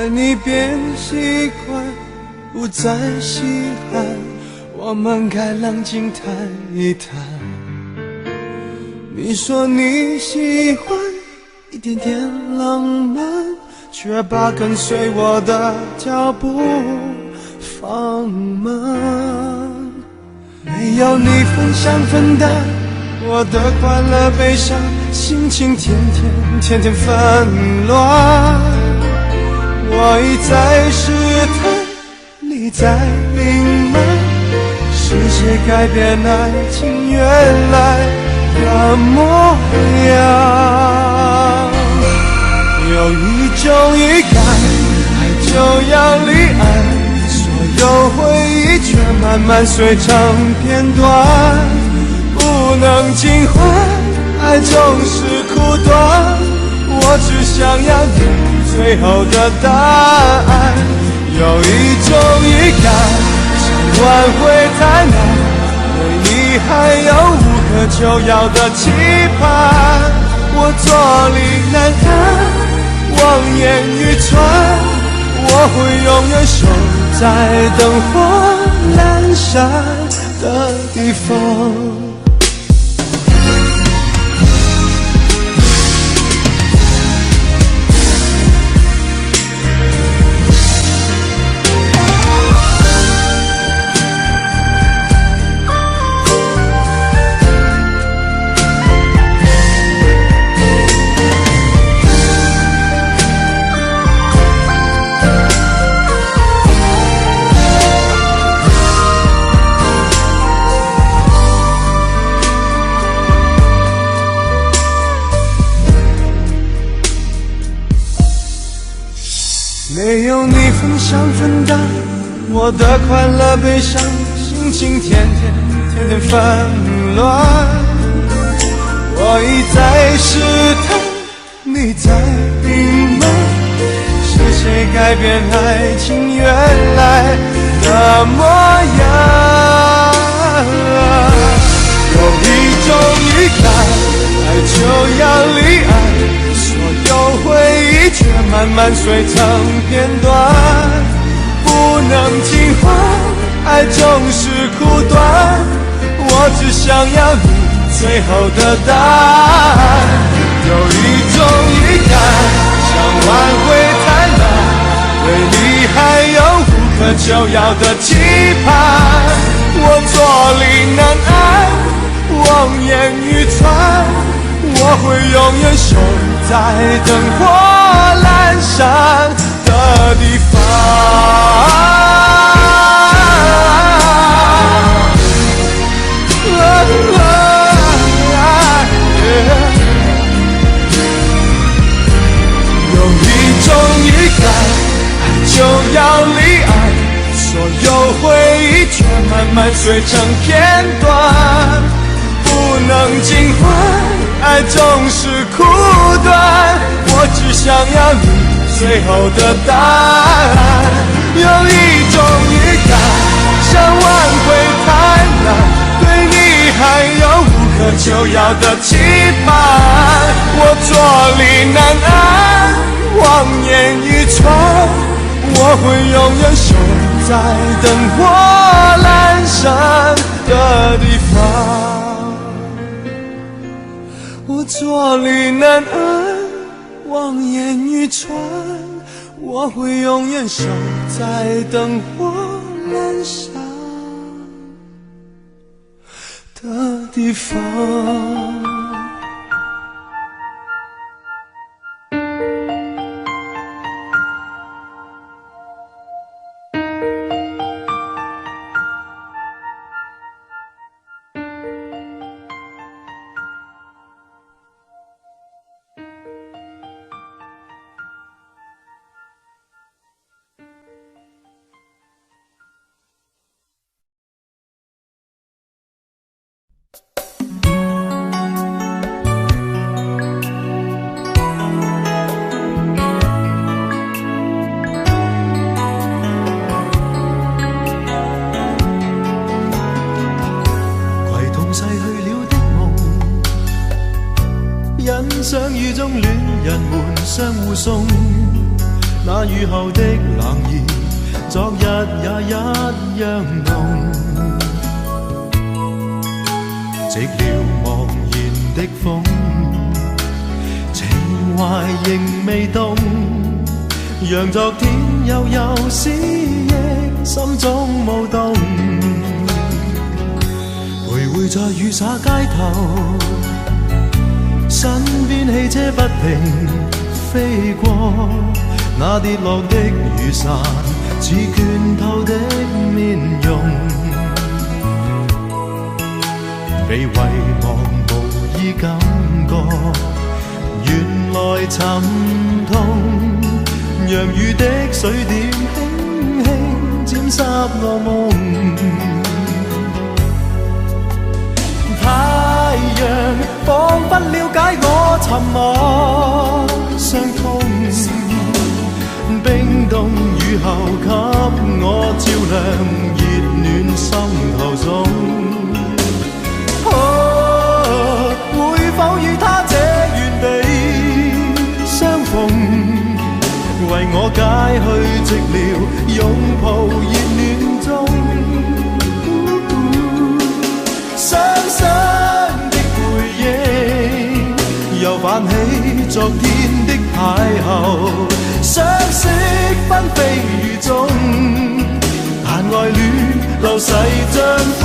爱你变习惯，不再稀罕，我们该冷静谈一谈。你说你喜欢一点点浪漫，却把跟随我的脚步放慢。没有你分享分担我的快乐悲伤，心情天天纷乱。我一再试探，你在隐瞒，是谁改变爱情原来的模样？有一种预感，爱就要离岸，所有回忆却慢慢碎成片段，不能尽欢，爱总是苦短。我只想要你最后的答案。有一种预感，想挽回太难，对你还有无可救药的期盼。我坐立难安，望眼欲穿，我会永远守在灯火阑珊的地方。没有你分享分担我的快乐悲伤，心情天天纷乱。我一再试探，你在隐瞒，是谁改变爱情原来的模样？有一种预感，爱就要离岸，所有回忆却慢慢碎成片段，不能尽欢，爱总是苦短。我只想要你最后的答案。有一种预感，想挽回太难，对你还有无可救药的期盼。我坐立难安，望眼欲穿，我会永远守在灯火阑珊的地方。有一种预感，爱就要离岸，所有回忆却慢慢碎成片段，不能尽欢，爱总是苦短。我只想要你最后的答案。有一种预感，想挽回太难，对你还有无可救药的期盼。我坐立难安，望眼欲穿，我会永远守在灯火阑珊的地方。我坐立难安，望眼欲穿，我会永远守在灯火阑珊的地方。相遇中戀人們相互送，那雨後的冷意，昨日也一樣濃。寂寥茫然的風，情懷仍未動，讓昨天悠悠思憶心中舞動。徘徊在雨灑街頭，身邊汽車不停飛過，那跌落的雨傘似拳頭的面容，被遺忘無意感覺，原來沉痛，讓雨的水點輕輕沾濕我夢。太陽彷彿了解我沉默傷痛，冰凍雨後給我照亮熱暖心頭中。會否與他這原地相逢，為我解去寂寥，擁抱熱暖中。傷心的回憶又泛起昨天的邂逅，相識紛飛雨中，但愛戀流逝像風。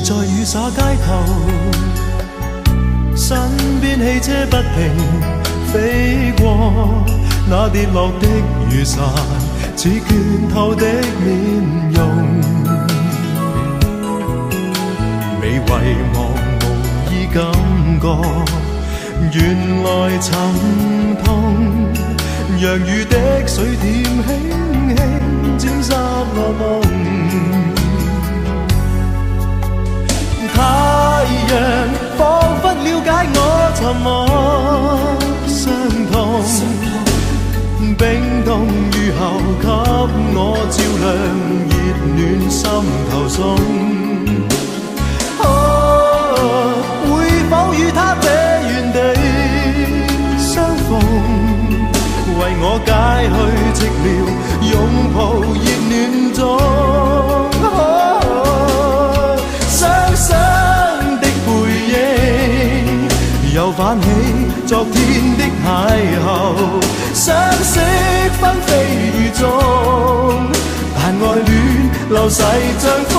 在雨灑街頭，身邊汽車不停飛過，那跌落的雨傘似拳頭的面容，未遺忘無意感覺，原來沉痛，讓雨的水點輕輕沾濕我夢。太陽彷彿了解我沉默傷痛，冰凍雨後給我照亮熱暖心頭中。會否與他這原地相逢，為我解去寂寥，擁抱熱暖中。傷心的回憶又泛起昨天的邂逅，相識紛飛雨中，但愛戀流逝像風。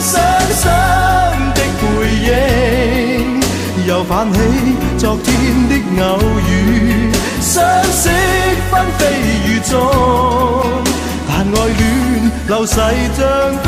傷心的回憶又泛起昨天的偶遇，相識紛飛雨中，但愛戀流逝像風。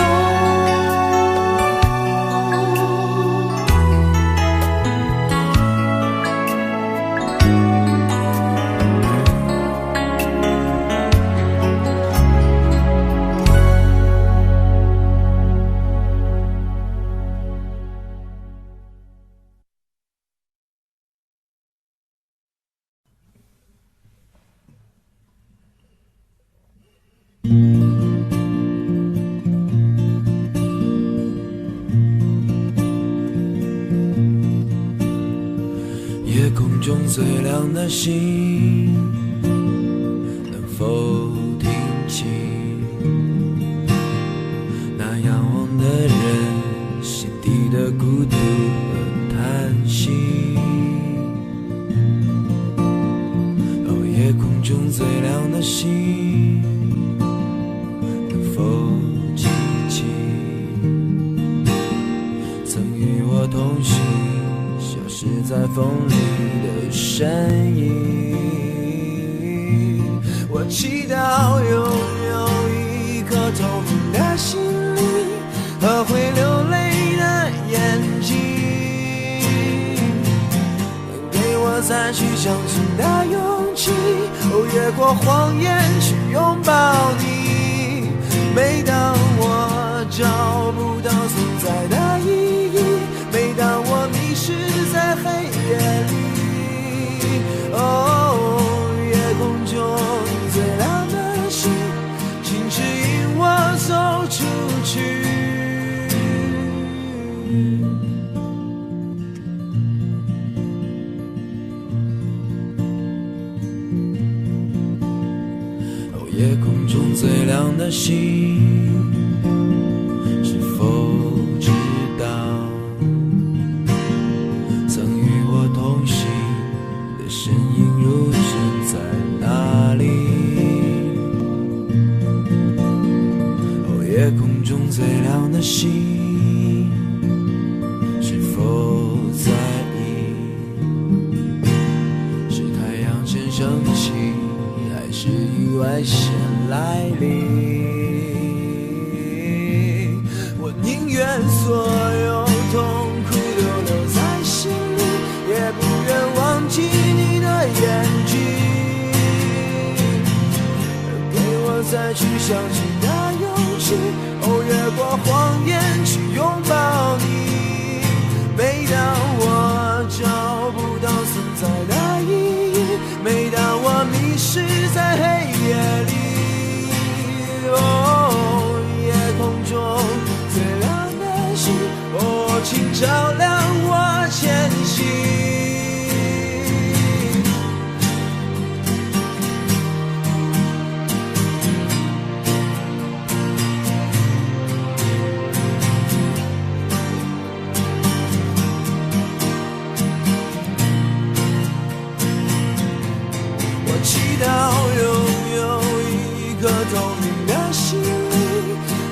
夜空中最亮的星，能否听清那仰望的人心底的孤独和叹息？哦，夜空中最亮的星，能否记起曾与我同行消失在风里的身影？我祈祷拥有一颗透明的心灵和会流泪的眼睛，能给我再去相信的勇气。哦，夜越过谎言去拥抱你。每当我找不到存在的意义，每当我迷失在黑夜里，哦，夜空中最亮的星，请指引我走出去。夜空中最亮的星，是否知道曾与我同行的身影如今在哪里？哦，夜空中最亮的星，是否在意是太阳先升起，还是意外先来临？我宁愿所有痛苦都留在心里，也不愿忘记你的眼睛，给我再去相信的勇气，哦，越过谎言去拥抱你。每当我找不到存在的意义，每当我迷失在黑夜里，哦，夜空中最亮的星，哦，请照亮我前行。祈祷拥有一颗透明的心灵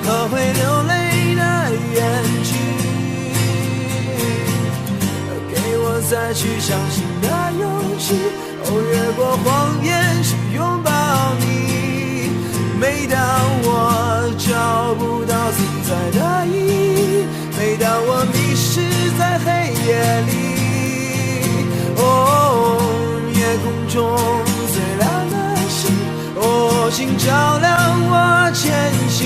和会流泪的眼睛，给我再去相信的勇气，哦，越过谎言去拥抱你。每当我找不到存在的意义，每当我迷失在黑夜里，哦，夜空中最亮的星，哦，请照亮我前行。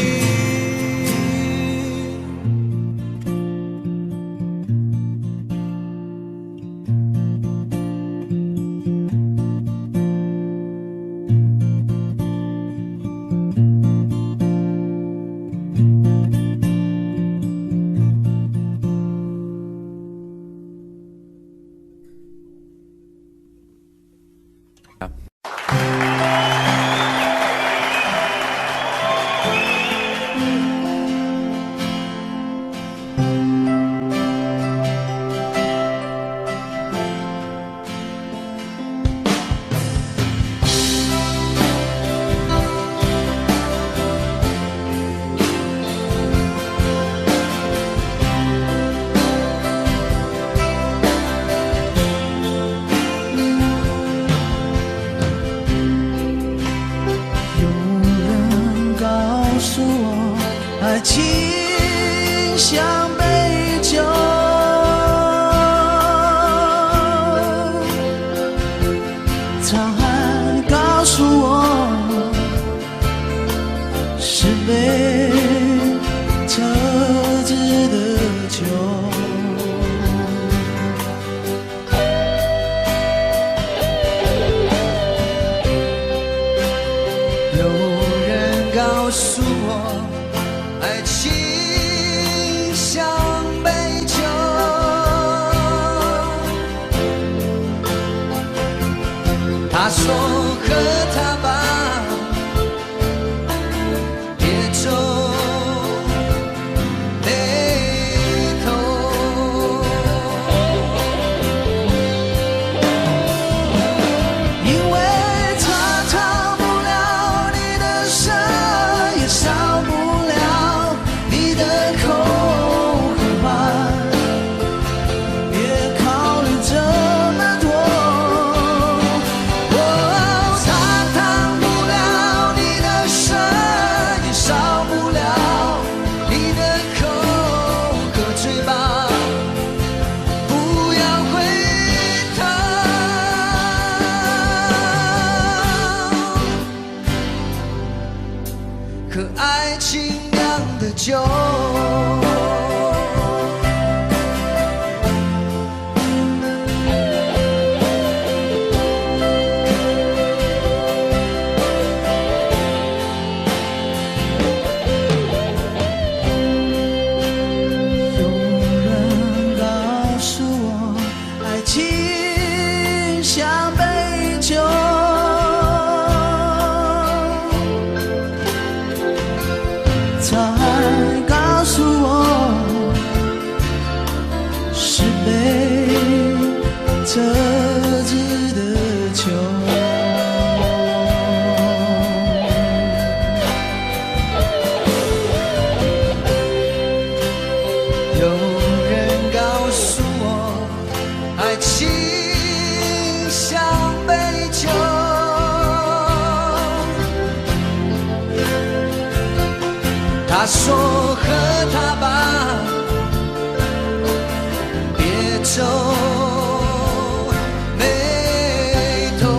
爱情像杯酒，沧海告诉我是杯特制的酒。有人告诉我爱情像杯酒，他说喝它吧，别皱眉头，因为它逃不了你的舌，也少不了你的口和话，别考虑这么多。哦，它酒。他说和他吧，别皱眉头。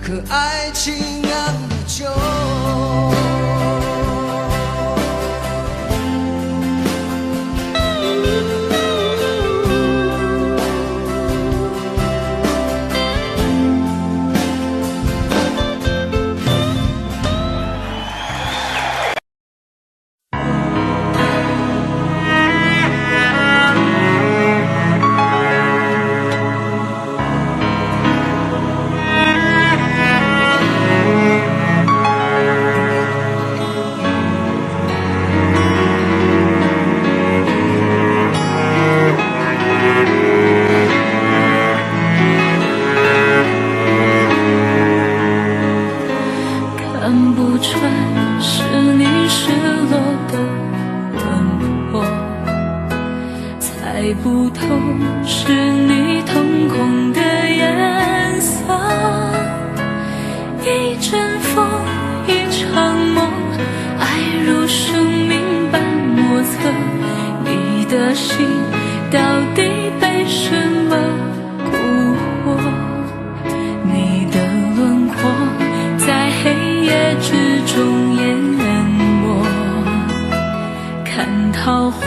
和爱情酿的酒。看不穿是你失落的轮廓，猜不透是你瞳孔的颜色。一阵风，一场梦，爱如生命般莫测。你的心到底被什么蛊惑？你的轮廓在黑夜之中淹没，看桃花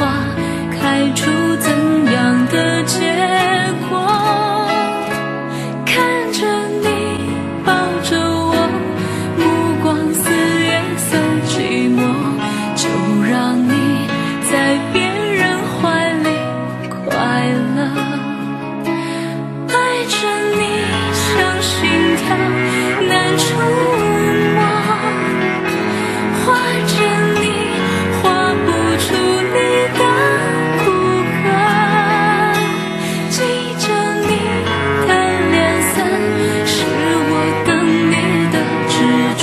开出怎样的结果？看着你抱着我，目光似月色寂寞，就让你在别人怀里快乐。爱着你像心跳难触摸，画着你画不出你的骨骼，记着你的脸色，是我等你的执着。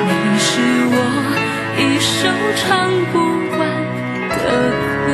你是我一首唱不完的歌。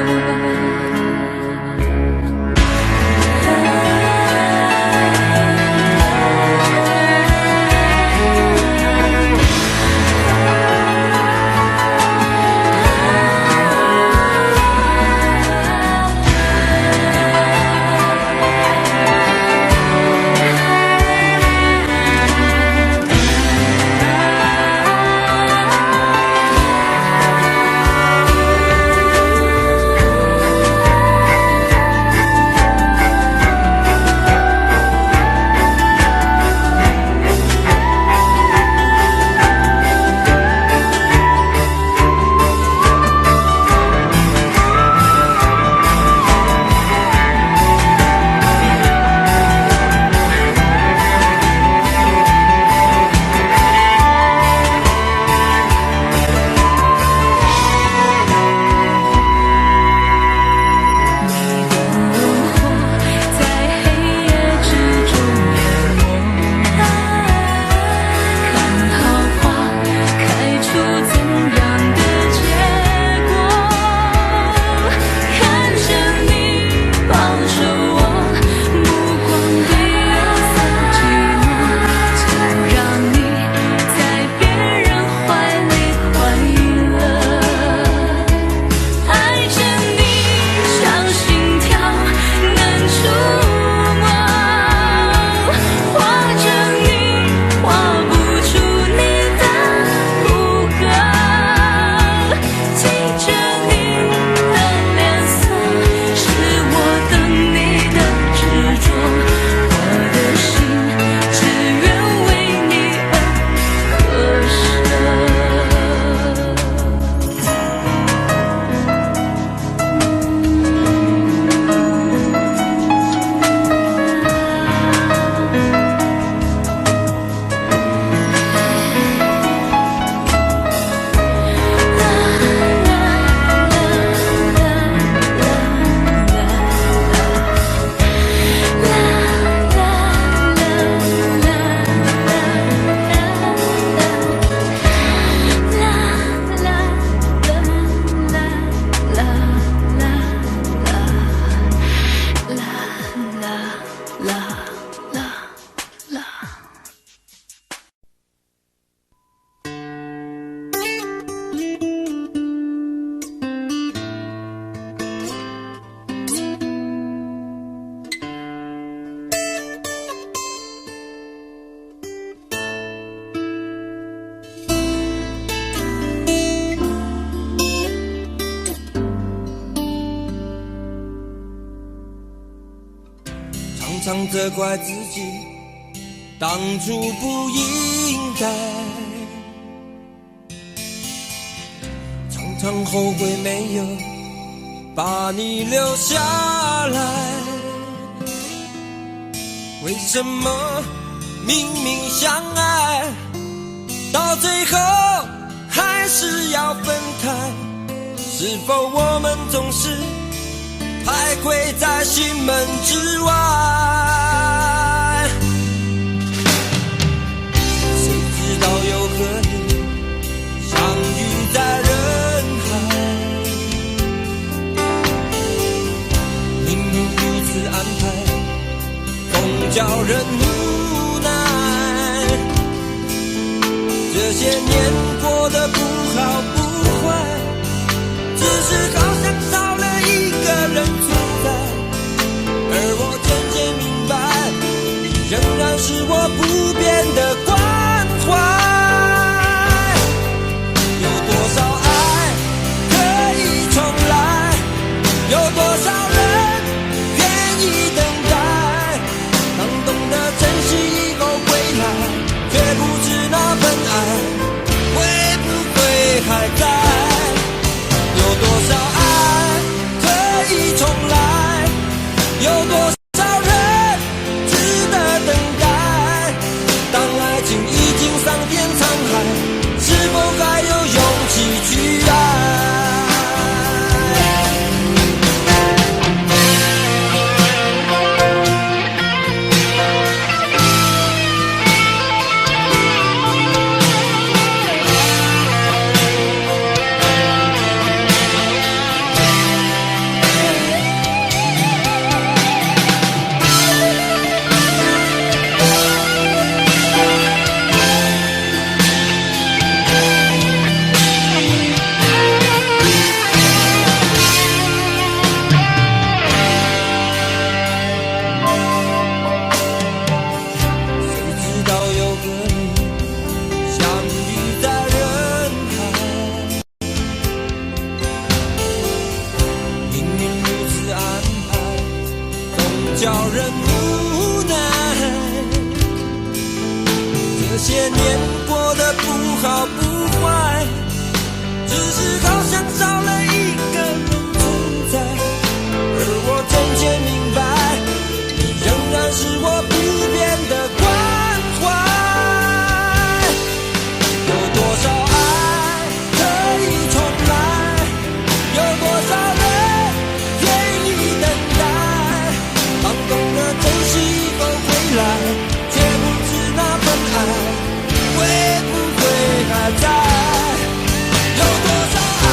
常责怪自己当初不应该，常常后悔没有把你留下来。为什么明明相爱，到最后还是要分开？是否我们总是徘徊在心门之外？谁知道又和你相遇在人海，命运如此安排，总叫人无奈。这些年过得不好不坏，只是好像少了一个人存在，而我渐渐明白，你仍然是我不变的关怀。有多少爱可以重来，有多少人愿意等待，当懂得珍惜以后回来，却不知那份爱会不会还在。有多少爱可以重来，有多少人值得等待，当爱情已经桑田沧海，是否还有勇气去爱？叫人无奈，这些年过得不好不坏，只是好像少了一个人存在，而我渐渐明白，你仍然是我不变的关怀。有多少爱可以重来，有多少人愿意等待，当懂得珍惜以后回来，却不知那份爱会不会还在。有多少爱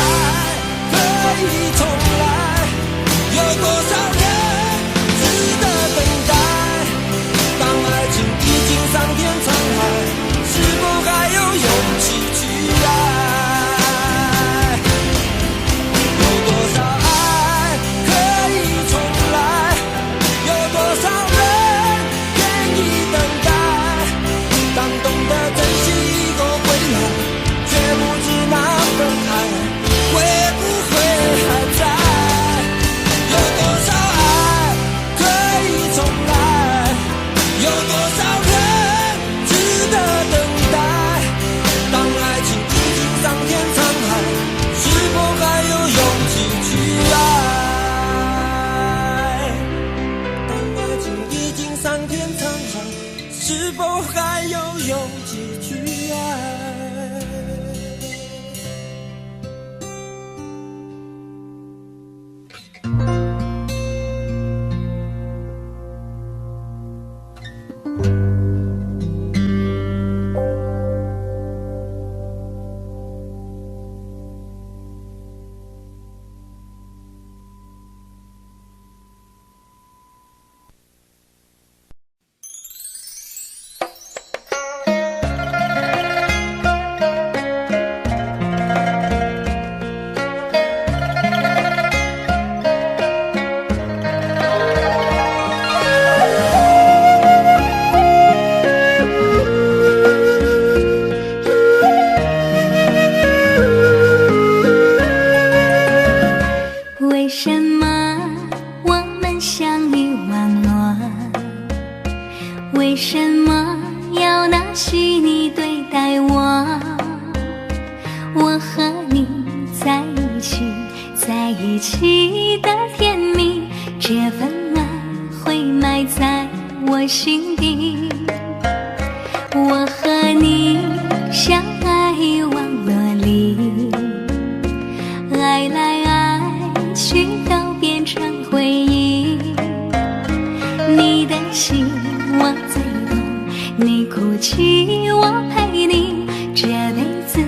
一起的甜蜜，这份爱会埋在我心底。我和你相爱网络里，爱来爱去都变成回忆。你的心我最懂，你哭泣我陪你，这辈子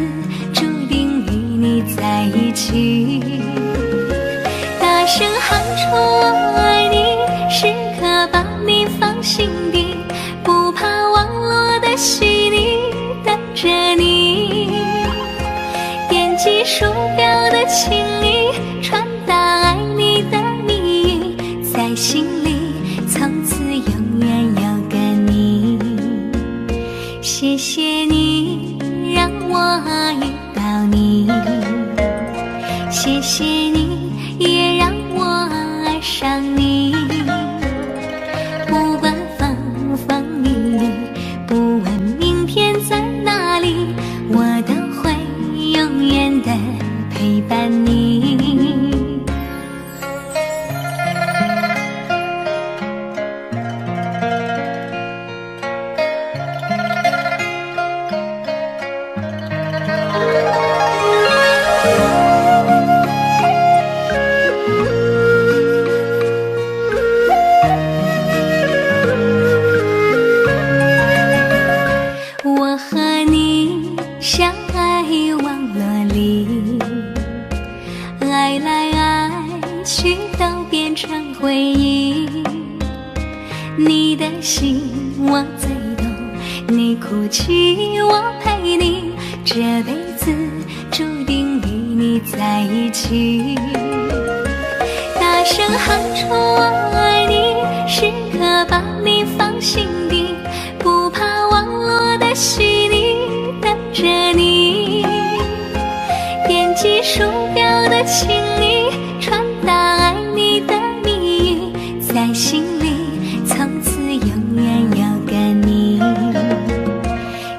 注定与你在一起。大声喊出我爱你，时刻把你放心底，不怕网络的洗礼，等着你。点击鼠标的情意，传达爱你的蜜语，在心里从此永远有个你。谢谢你让我遇到你，谢谢你也让我爱上你。不管风风雨雨，不问明天在哪里，我都会永远的陪伴你。我和你相爱网络里，爱来爱去都变成回忆。你的心我最懂，你哭泣我陪你，这辈子注定与你在一起。大声喊出我爱你，时刻把你放心底，不怕网络的洗礼，等着你。点击鼠标的情意，传达爱你的蜜语，在心里从此永远有个你。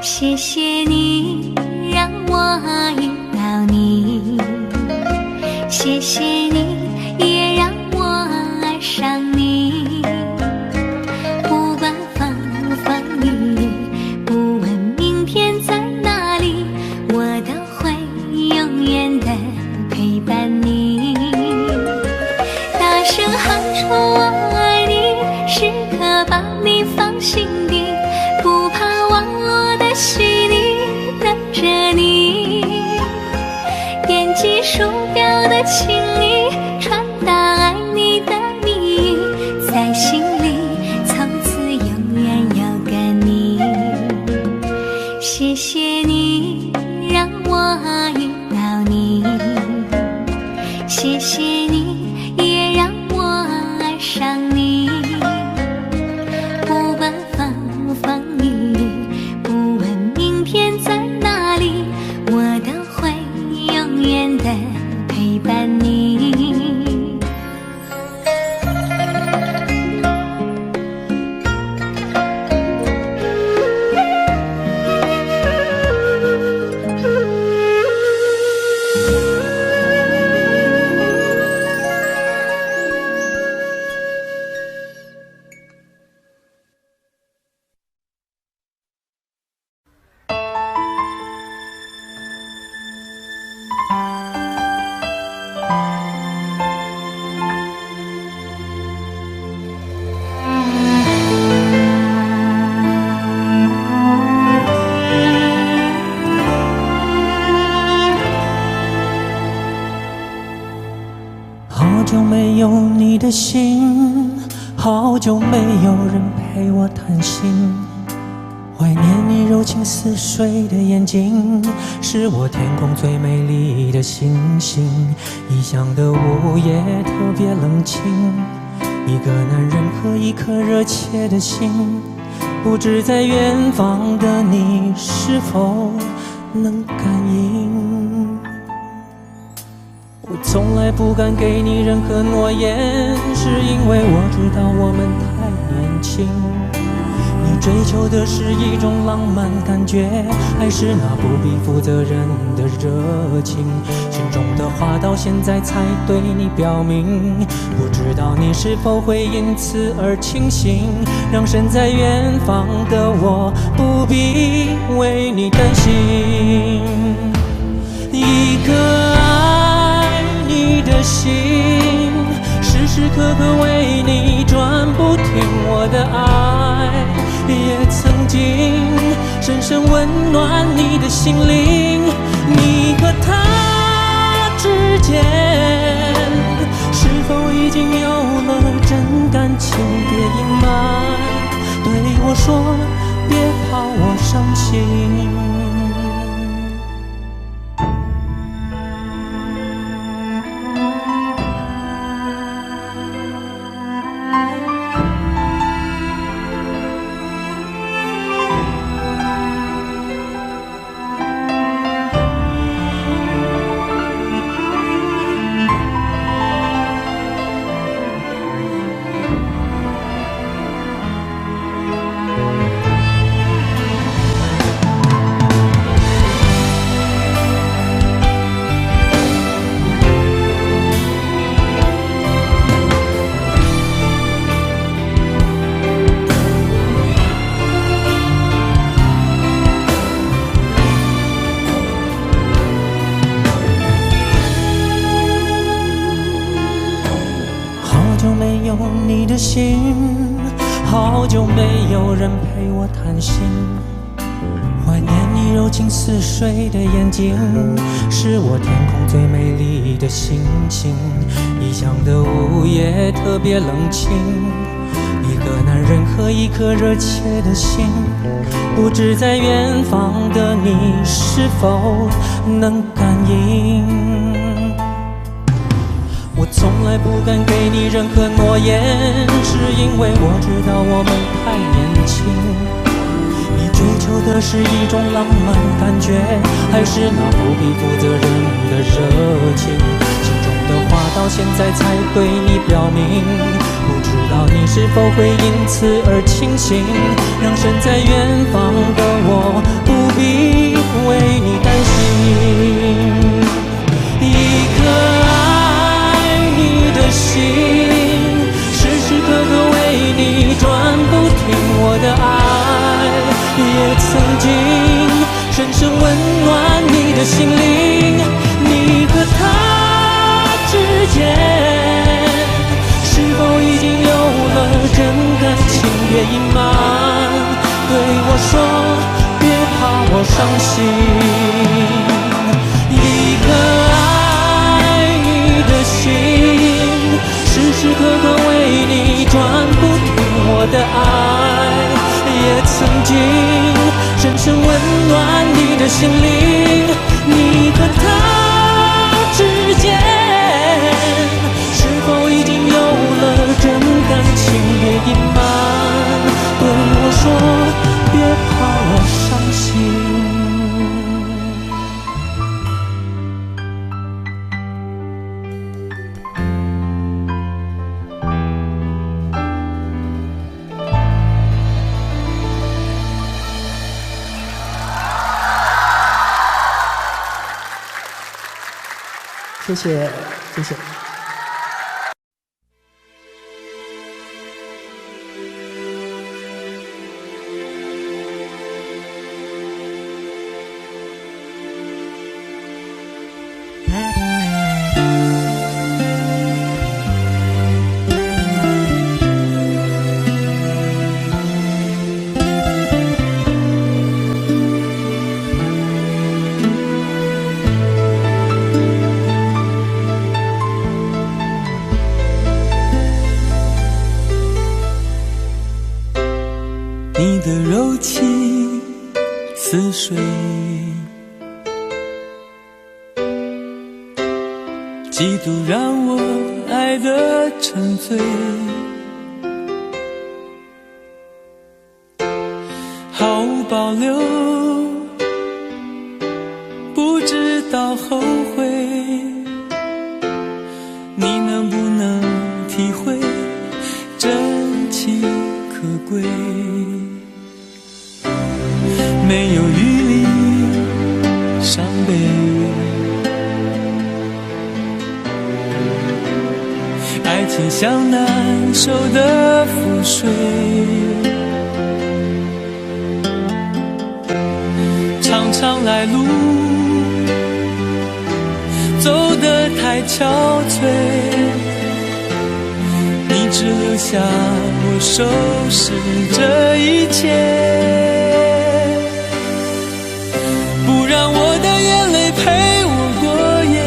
谢谢你让我遇到你，谢谢你也让我爱上你。不管风风雨雨，不问明天在哪里，我都会永远的陪伴你。大声喊出我爱你，时刻把你放心底，不怕网络的洗礼，等着你。点击鼠标的情意，传达爱你的蜜语，在心里从此永远有个你。谢谢你让我遇到你，谢谢你也让我爱上你。不管风风雨雨，不问明天在哪里，我都会永远的陪伴你。好久没有你的心，好久没有人陪我谈心。怀念你柔情似水的眼睛，是我天空最美丽的星星。异乡的午夜特别冷清，一个男人和一颗热切的心，不知在远方的你是否能感应。我从来不敢给你任何诺言，是因为我知道我们太年轻。你你追求的是一种浪漫感觉，还是那不必负责任的热情？心中的话到现在才对你表明，不知道你是否会因此而清醒，让身在远方的我不必为你担心。一颗爱你的心，时时刻刻为你转不停，我的爱也曾经深深温暖你的心灵。你和他之间是否已经有了真感情？别隐瞒，对我说，别怕我伤心。你的心，好久没有人陪我谈心，怀念你柔情似水的眼睛，是我天空最美丽的星星。异乡的午夜特别冷清，一个男人和一颗热切的心，不知在远方的你是否能感应。我从来不敢给你任何诺言，是因为我知道我们太年轻。你追求的是一种浪漫感觉，还是那不必负责任的热情？心中的话到现在才对你表明，不知道你是否会因此而清醒，让身在远方的我不必为你担心。一颗的心，时时刻刻为你转不停，我的爱也曾经深深温暖你的心灵。你和他之间是否已经有了真感情？别隐瞒，对我说，别怕我伤心。一颗爱你的心，时时刻刻为你转不停，我的爱也曾经深深温暖你的心灵。你和他之间是否已经有了真感情？别隐瞒，对我说，别怕我伤心。谢谢，谢谢。你的柔情似水，几度让我爱得沉醉，毫无保留，不知道后悔。你能不能体会真情可贵？爱情像难收的覆水，常常来路走得太憔悴，你只留下我收拾这一切，不让我的眼泪陪我过夜，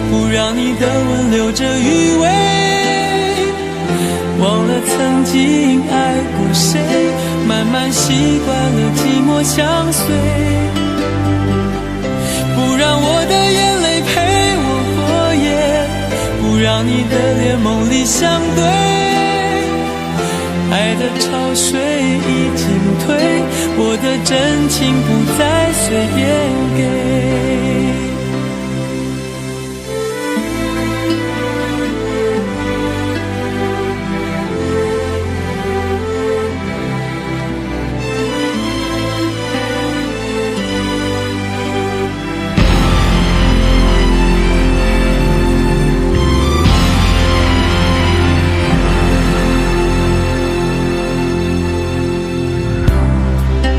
不让你的吻留着余味，忘了曾经爱过谁，慢慢习惯了寂寞相随，不让我的眼泪陪我过夜，不让你的脸梦里相对，爱的潮水已经退，我的真情不再随便给。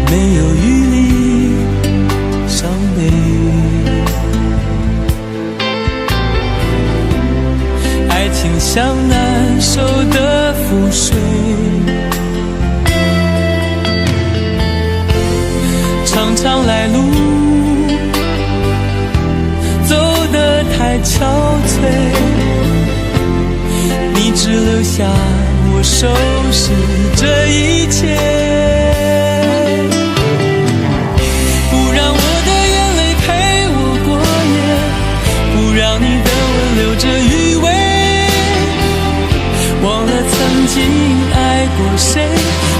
没有余力伤悲，爱情像难收的覆水，常常来路走得太憔悴，你只留下我收拾这一切，让你的吻留着余味，忘了曾经爱过谁，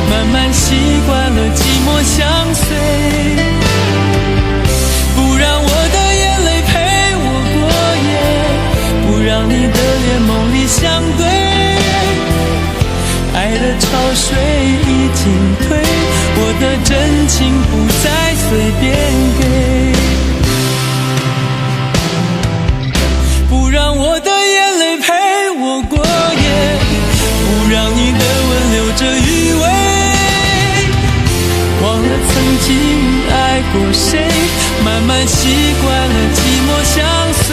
慢慢习惯了寂寞相随，不让我的眼泪陪我过夜，不让你的脸梦里相对，爱的潮水已经退，我的真情不再随便给，不让我的眼泪陪我过夜，不让你的吻留着余味，忘了曾经爱过谁，慢慢习惯了寂寞相随，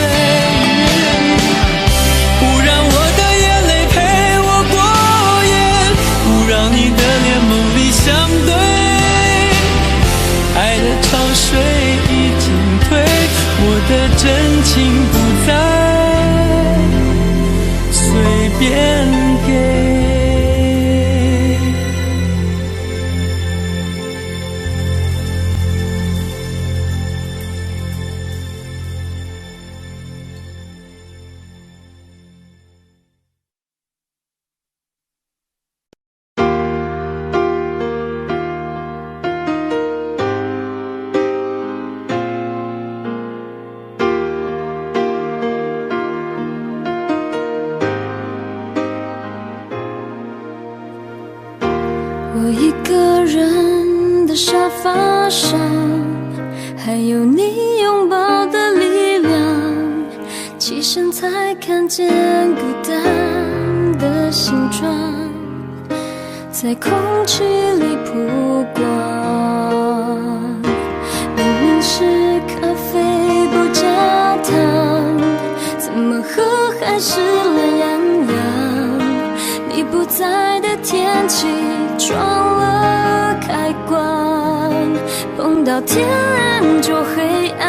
不让我的眼泪陪我过夜，不让你的脸梦里相对，爱的潮水已经退，我的真情不再随便给。我一个人的沙发上，还有你拥抱的力量，起身才看见孤单的形状，在空气里曝光。明明是咖啡不加糖，怎么喝还是懒洋洋？你不在的天气撞了开关，碰到天然就黑暗。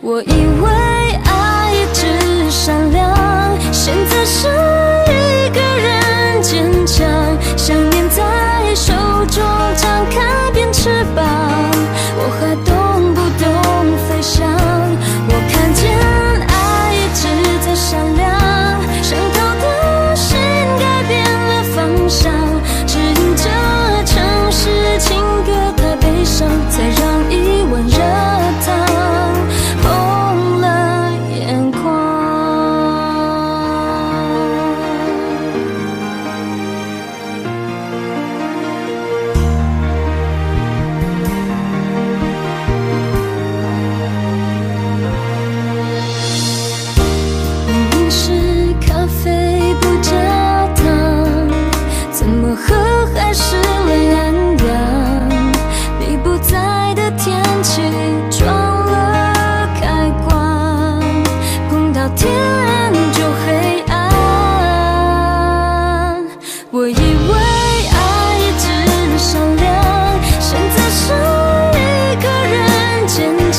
我以为爱一直闪亮，现在是一个人坚强，想念在手中张开变翅膀，我还懂不懂飞翔？我看见爱一直在闪亮，伤透的心改变了方向，指引着城市情歌太悲伤，才让疑问到天就黑暗。我以为爱一直善良，现在少一个人坚强。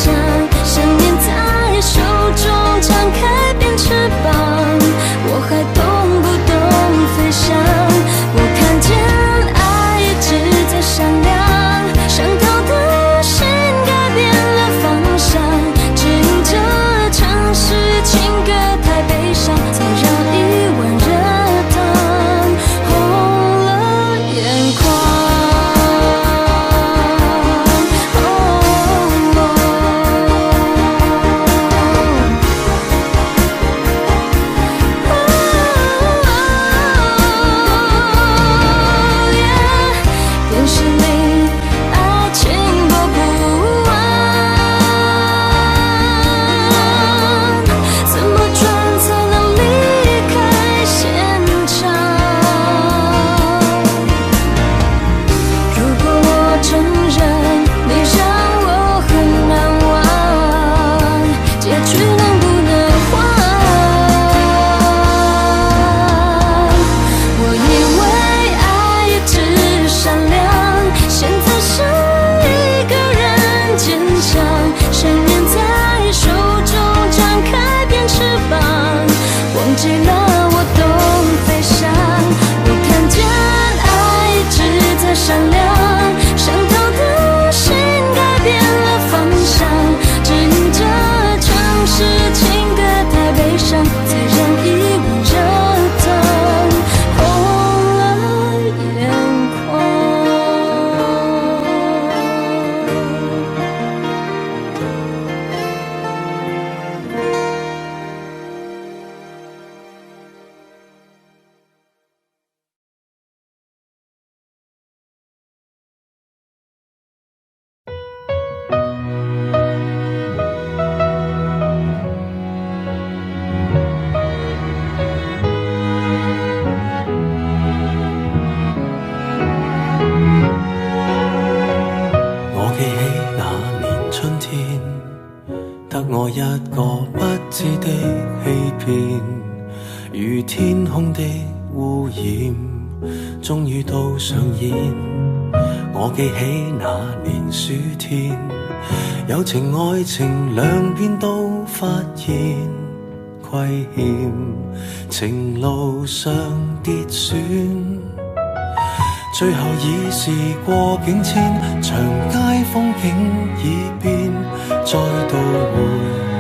想念在手中张开变翅膀，我还懂不懂飞翔？我看见爱一直在闪亮，伤透的心改变了方向，指引着城市情歌太悲伤，才让一碗热汤红了眼眶。电视里爱情播不完，怎么转才能离开现场？如果我承认你让我很难忘，结局能不能换？我以为爱一直善良，现在少一个人坚强。想念在手中张开变翅膀，忘记了我懂飞翔。我看见爱一直在闪亮，伤透的心改变了方向，指引着城市情歌太悲伤，才让一碗热汤红了眼眶。我記起那年春天，得我一個不知的欺騙，如天空的污染，終於都上演。我記起那年暑天，友情愛情兩邊都發現虧欠，情路上跌損。最後已是過境遷，長街風景已變，再度回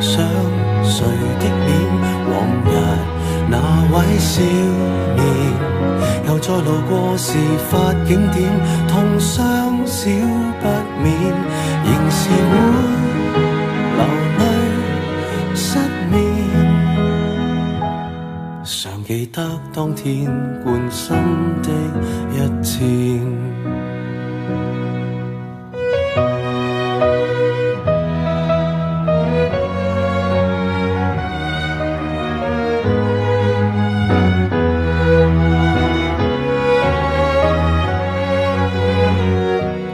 想誰的臉，往日那位少年，又再路過事發景點，痛傷少不免，仍是會流淚失眠。常記得當天貫心的一箭，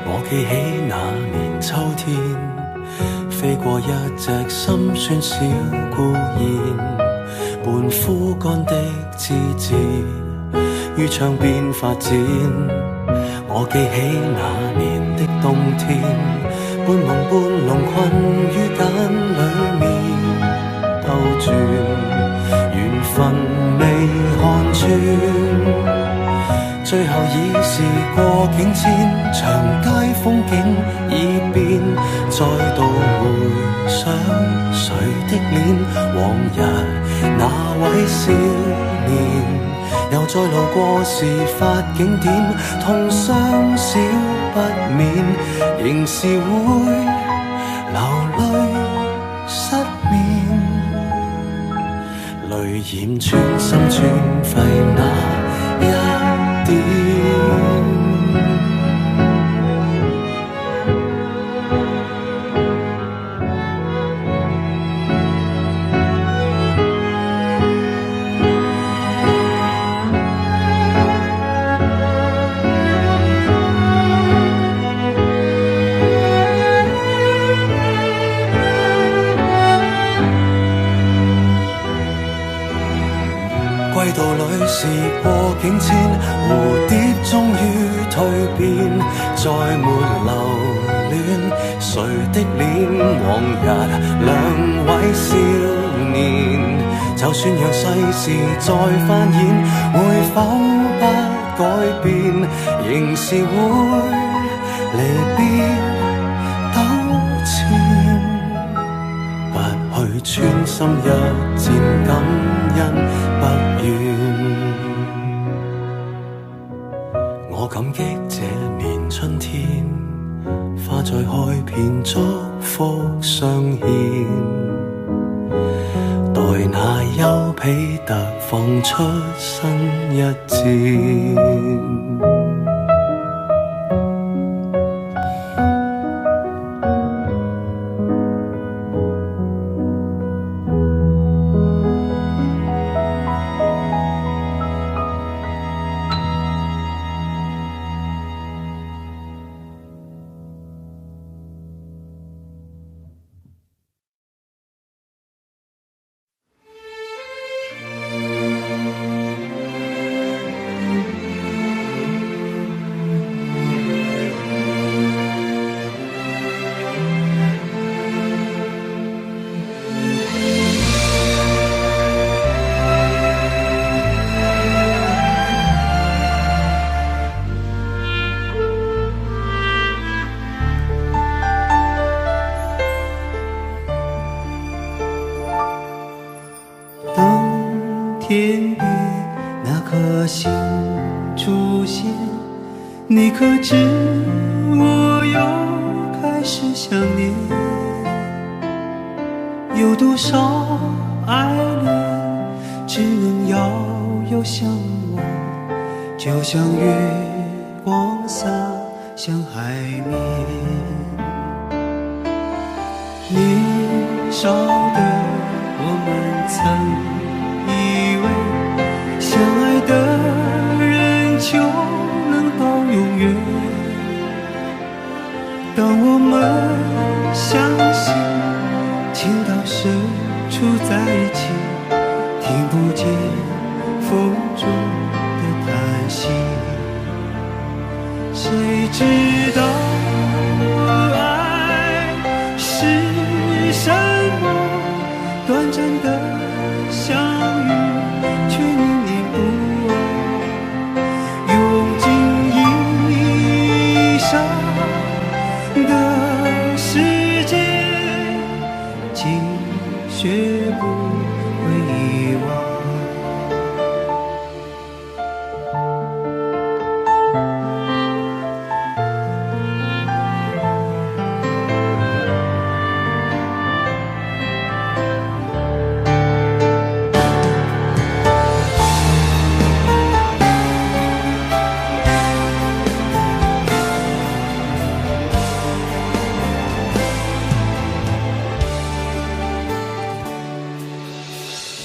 我記起那年秋天，飛過一隻心酸小孤燕，半枯乾的枝節於窗邊發展。我記起那年的冬天，半夢半朧困於繭裏面兜轉，緣分未看穿。最後已是過境遷，長街風景已變，再度回想誰的臉，往日那位少年，又再路過事發景點，痛傷少不免，仍是會流淚失眠，淚染穿心穿肺那一點。轨道里时过境迁，蝴蝶终于蜕变，再没留恋谁的脸。往日两位少年，就算让世事再翻演，会否不改变？仍是会离别纠缠，不去穿心一箭，感恩不怨。我感激这年春天，花再开遍，祝福相献。待那丘比特放出新一箭。天边那颗星出现，你可知我又开始想念？有多少爱恋只能遥遥相望，就像月光洒向海面。年少的我们曾以为相爱的人就能到永远，当我们相信情到深处在一起，听不见风中的叹息，谁知道爱是什么？短暂的相遇却念念不忘，用尽一生的时间，竟学不会遗忘。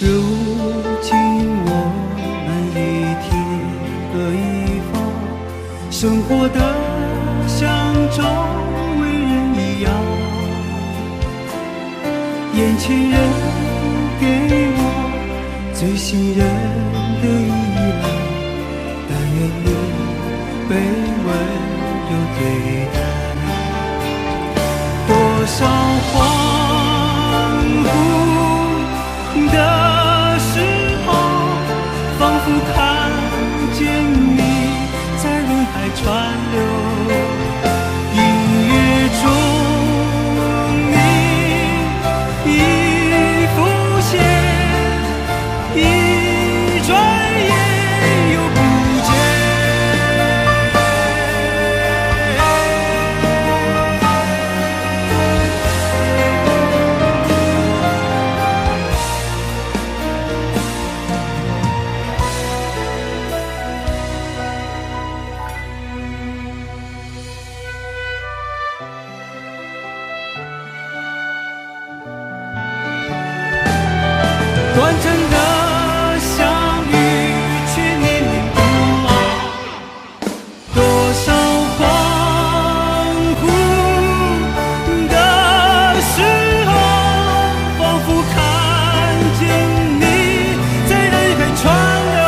如今我们一天各一方，生活的像周围人一样，眼前人给我最信任的依赖，但愿你被温柔对待。多少恍惚的时候，仿佛看见你在人海川流，音乐中你已浮现，一转眼又不见。短暂的相遇却念念不忘，多少恍惚的时候，仿佛看见你在人海川流。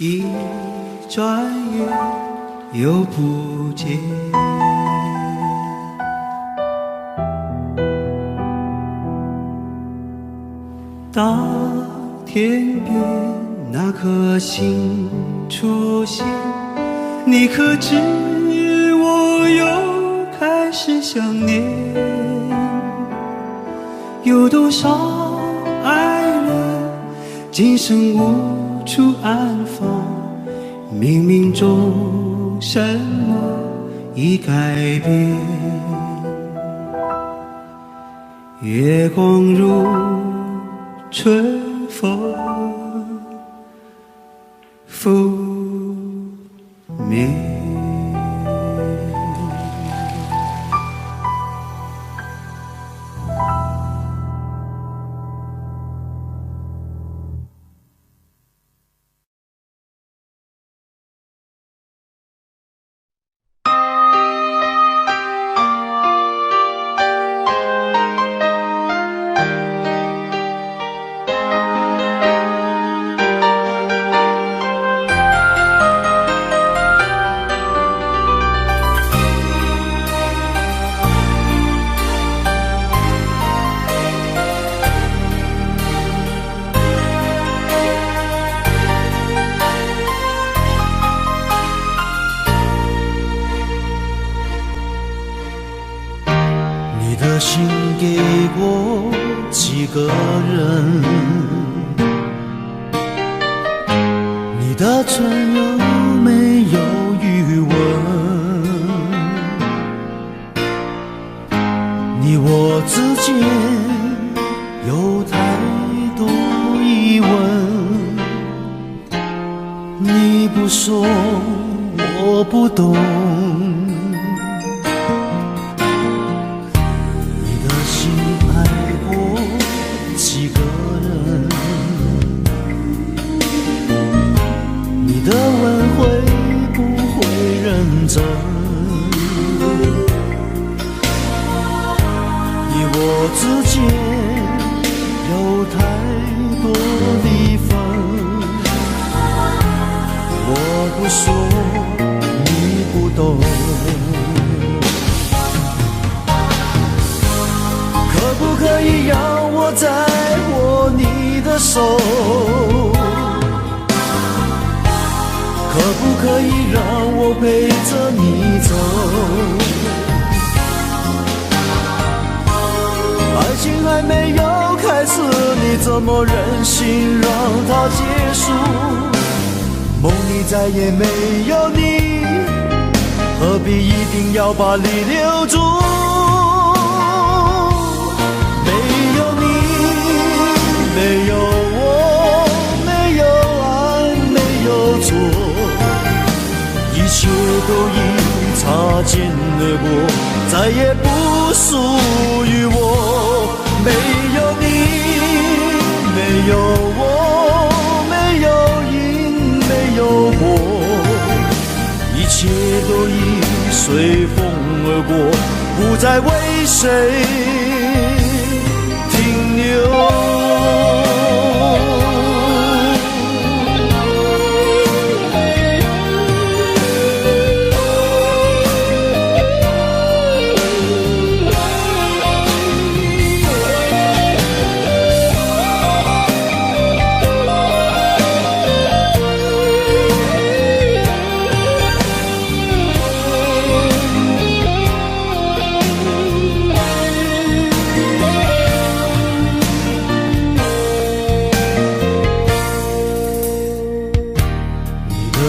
一转眼又不见。当天边那颗星出现，你可知我又开始想念？有多少爱人今生无处安放，冥冥中什么已改变？月光如春风拂面。心给过几个人，你的唇有没有余温？你我之间有太多疑问，你不说我不懂。几个人，你的吻会不会认真？你我之间有太多离分，我不说你不懂。可不可以让我再握你的手？可不可以让我陪着你走？爱情还没有开始，你怎么忍心让它结束？梦里再也没有你，何必一定要把你留住？没有我，没有爱，没有错，一切都已擦肩而过，再也不属于我。没有你，没有我，没有因，没有果，一切都已随风而过，不再为谁停留。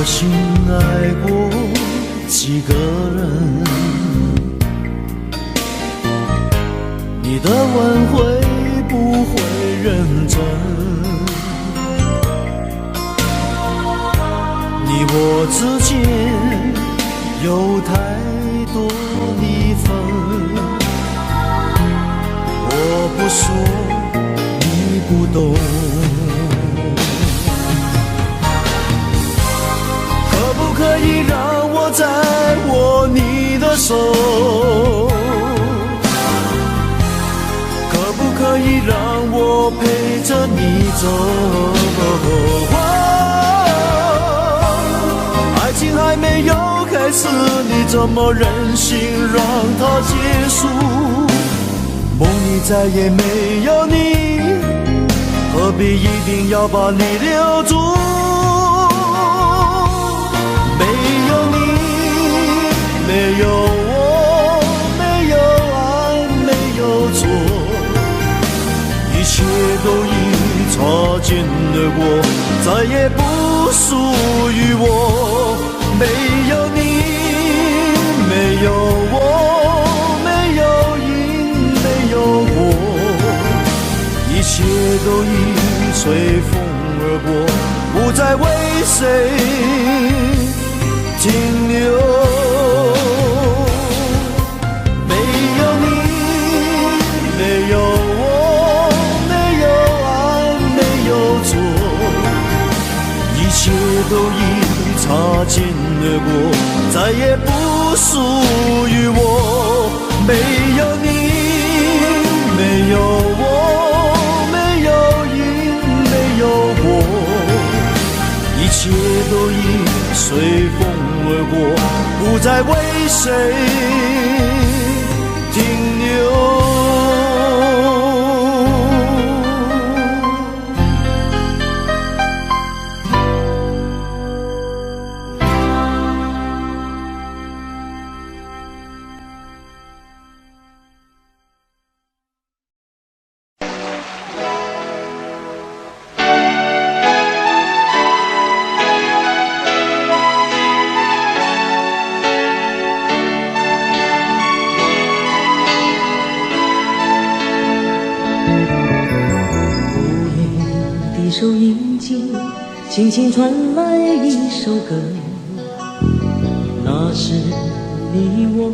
心爱过几个人，你的吻会不会认真？你我之间有太多离分，我不说你不懂。可以让我再握你的手，可不可以让我陪着你走？没有开始，你怎么忍心让它结束？梦里再也没有你，何必一定要把你留住？没有你，没有我，没有爱，没有错，一切都已擦肩而过，再也不属于我。没有你，没有我，没有影，没有我，一切都已随风而过，不再为谁停留。没有你，没有我，没有爱，没有错，一切都已擦肩而过，再也不属于我。没有你，没有我，没有影，没有我，一切都已随风而过，不再为谁停留。收音机轻轻传来一首歌，那是你我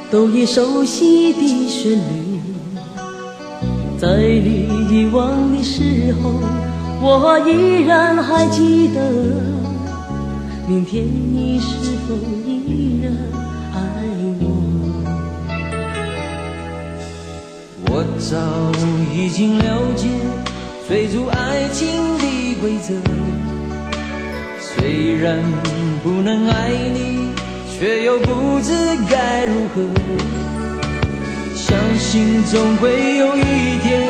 都已熟悉的旋律。在你遗忘的时候，我依然还记得，明天你是否依然爱我？我早已经了解追逐爱情的规则，虽然不能爱你，却又不知该如何。相信总会有一天，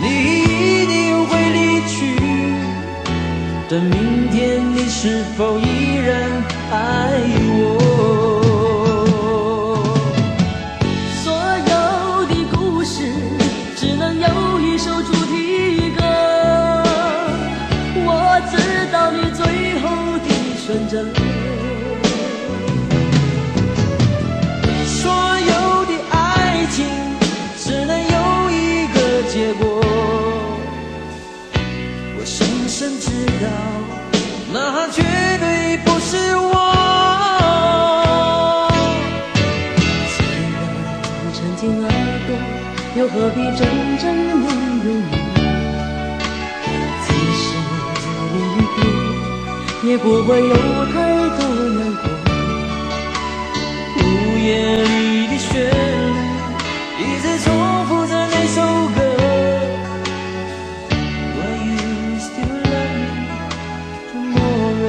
你一定会离去，但明天你是否依然爱我？所有的故事只能有一首主题歌，我知道你最后的选择。所有的爱情只能有一个结果，我深深知道，那绝对不是我。既然曾经爱过，又何必真正拥有你？即使离别，也不会有太多难过。午夜里的旋律一直重复着那首歌。Will you still love me tomorrow？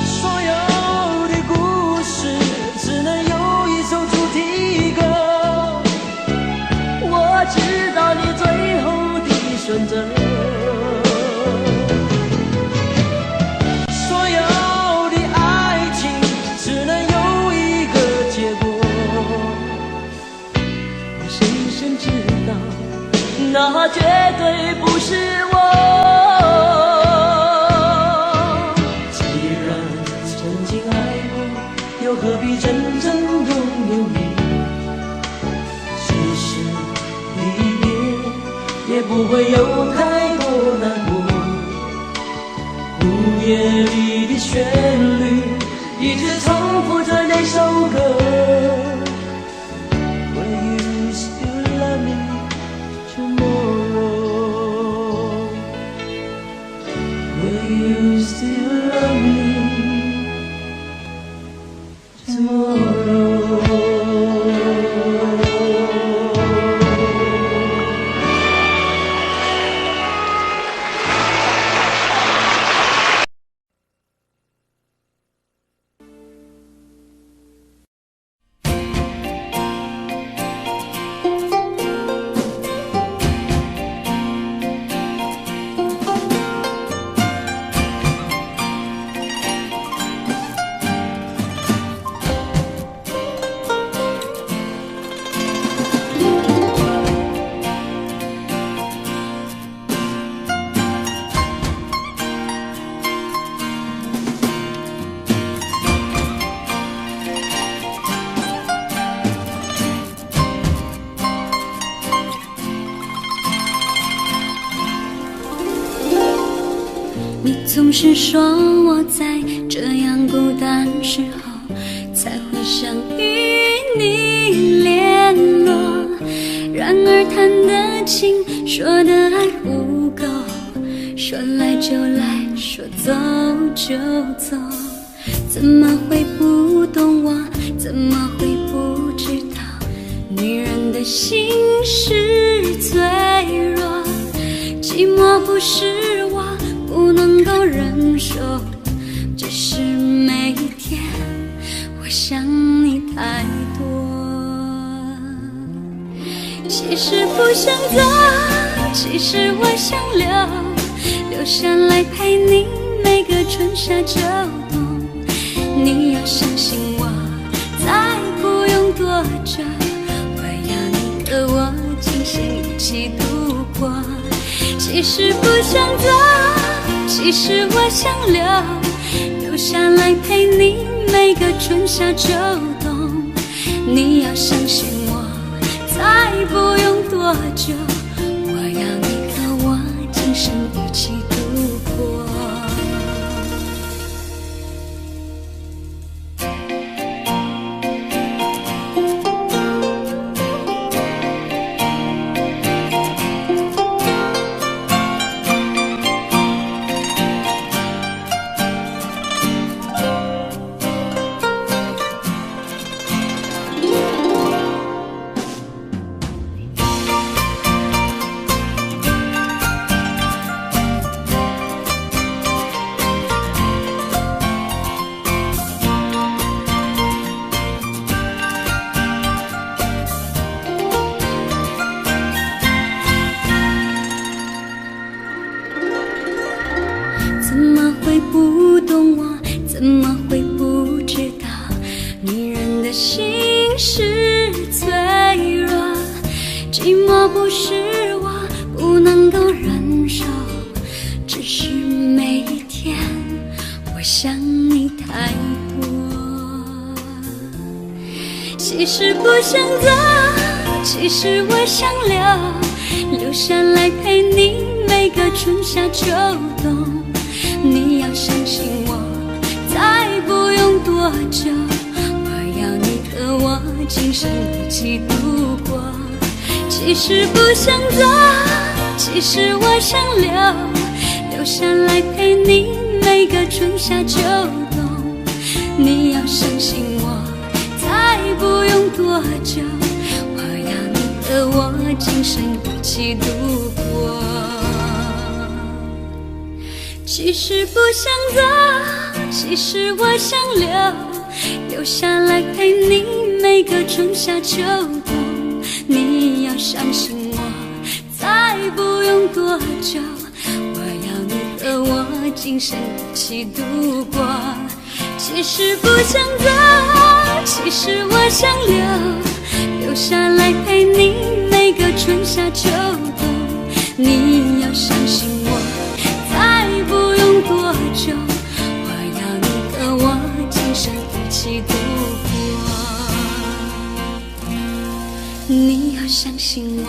所有的故事只能有一首主题歌，我知道你最后的选择。所有的爱情只能有一个结果，我深深知道，那绝对不是我。既然曾经爱过，又何必真正拥有你？即使离别，也不会有太多难过。午夜里的旋律一直重复着那首歌。Will you still love me 你总是说我在这样孤单时候才会想与你联络，然而谈的情，说的爱不够，说来就来，说走就走，怎么会不懂我？怎么会不知道？女人的心是脆弱，寂寞不是我不能够忍受，只是每一天我想你太多。其实不想走，其实我想留下来陪你每个春夏秋冬。你要相信我，再不用多久，我要你和我今生一起度过。其实不想走，其实我想留下来陪你每个春夏秋冬。你要相信我，再不用多久，我要你和我今生一起度过。怎么会不懂我？怎么会不知道？女人的心是脆弱，寂寞不是我不能够忍受，只是每一天我想你太多。其实不想走，其实我想留下来陪你每个春夏秋冬。你要相信我，再不用多久，我要你和我今生一起度过。其实不想走，其实我想留下来陪你每个春夏秋冬。你要相信我，再不用多久，我要你和我今生一起度过。其实不想走，其实我想留下来陪你每个春夏秋冬。你要相信我，再不用多久，我要你和我今生一起度过。其实不想走，其实我想留下来陪你每个春夏秋冬。你要相信我，再不用多久，我要你和我今生一起度过。你要相信我，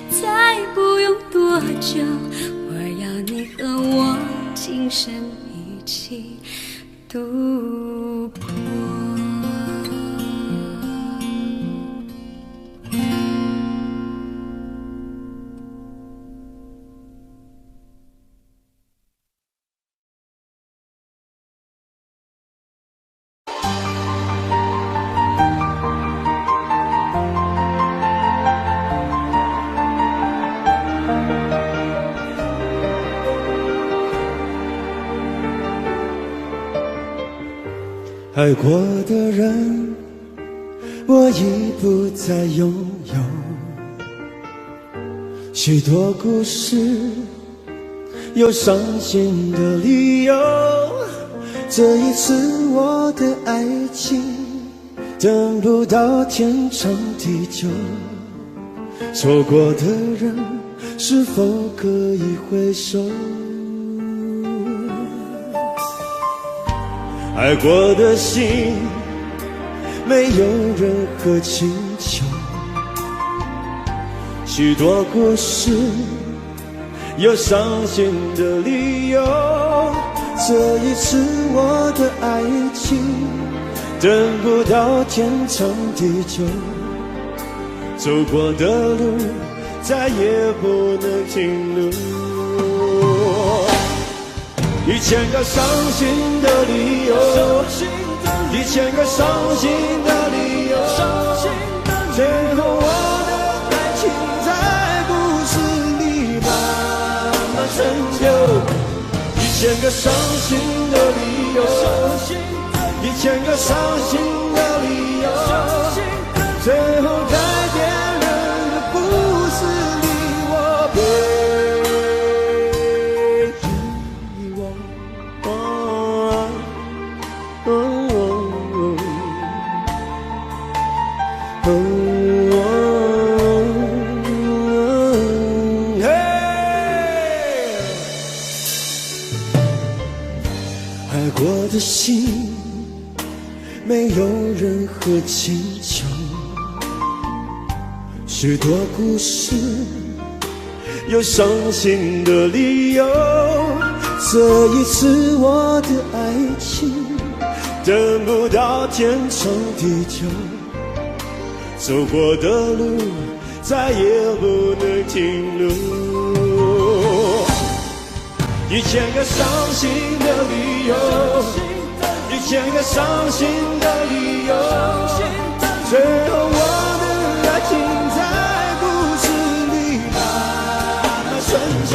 再不用多久，我要你和我今生一起度过。爱过的人，我已不再拥有。许多故事，有伤心的理由。这一次我的爱情，等不到天长地久。错过的人，是否可以回首？爱过的心，没有任何请求。许多故事，有伤心的理由。这一次我的爱情，等不到天长地久。走过的路，再也不能停留。1000个伤心的理由，1000个伤心的理由，最后我的爱情在故事里慢慢成就。1000个伤心的理由，1000个伤心的理由，最后在别人的故事里，我被爱过的心，没有任何请求。许多故事，有伤心的理由。这一次我的爱情，等不到天长地久。走过的路，再也不能停留。1000个伤心的理由，1000个伤心的理由，最后我的爱情在故事里慢慢成就。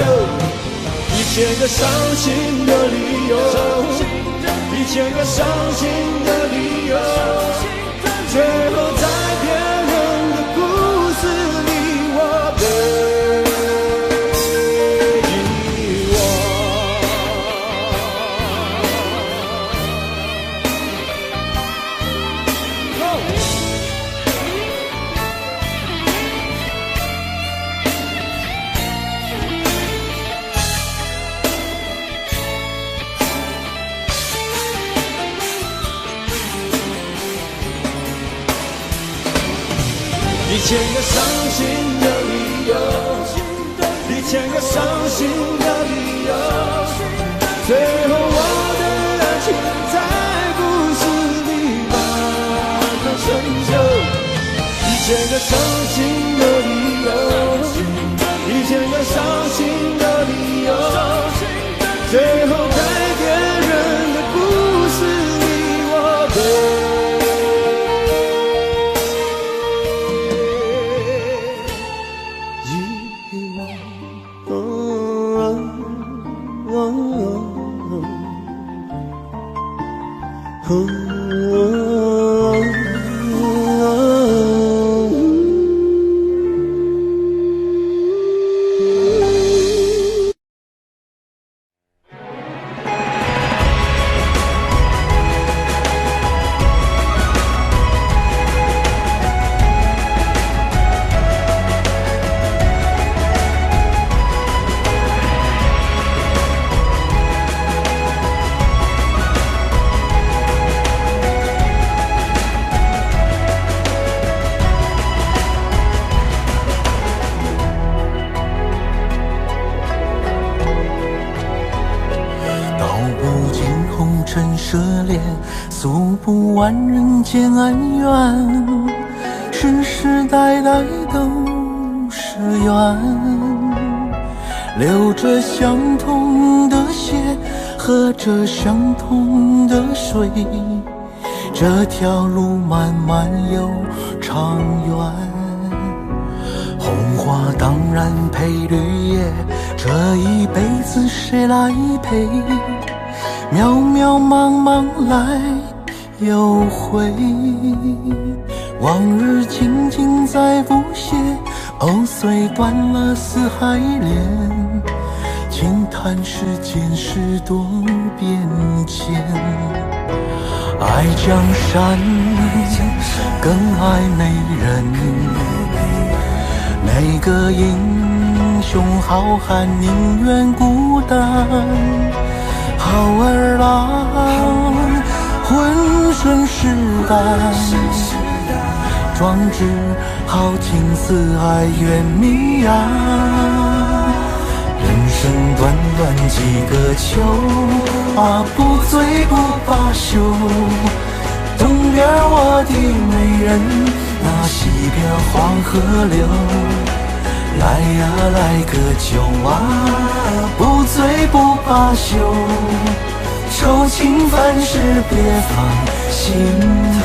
1000个伤心的理由，1000个伤心的理由，最后在别人的故事里，我被1000个伤心的理由，1000个伤心的理由，最后我的爱情在故事里慢慢成就。1000个伤心的理由，1000个伤心的理由，最后在别人的故事里，我被诉不完人间恩怨，世世代代都是缘。流着相同的血，喝着相同的水，这条路漫漫又长远。红花当然配绿叶，这一辈子谁来陪？渺渺茫茫来又回，往日情景再不写，藕虽断了丝还连，轻叹世间事多变迁。爱江山更爱美人，每个英雄好汉宁愿孤单。好儿郎浑身是胆，壮志豪情四海远名扬。人生短短几个秋啊，不醉不罢休。东边我的美人，那西边黄河流。来呀来个酒啊，不醉不罢休。愁情烦事别放心头。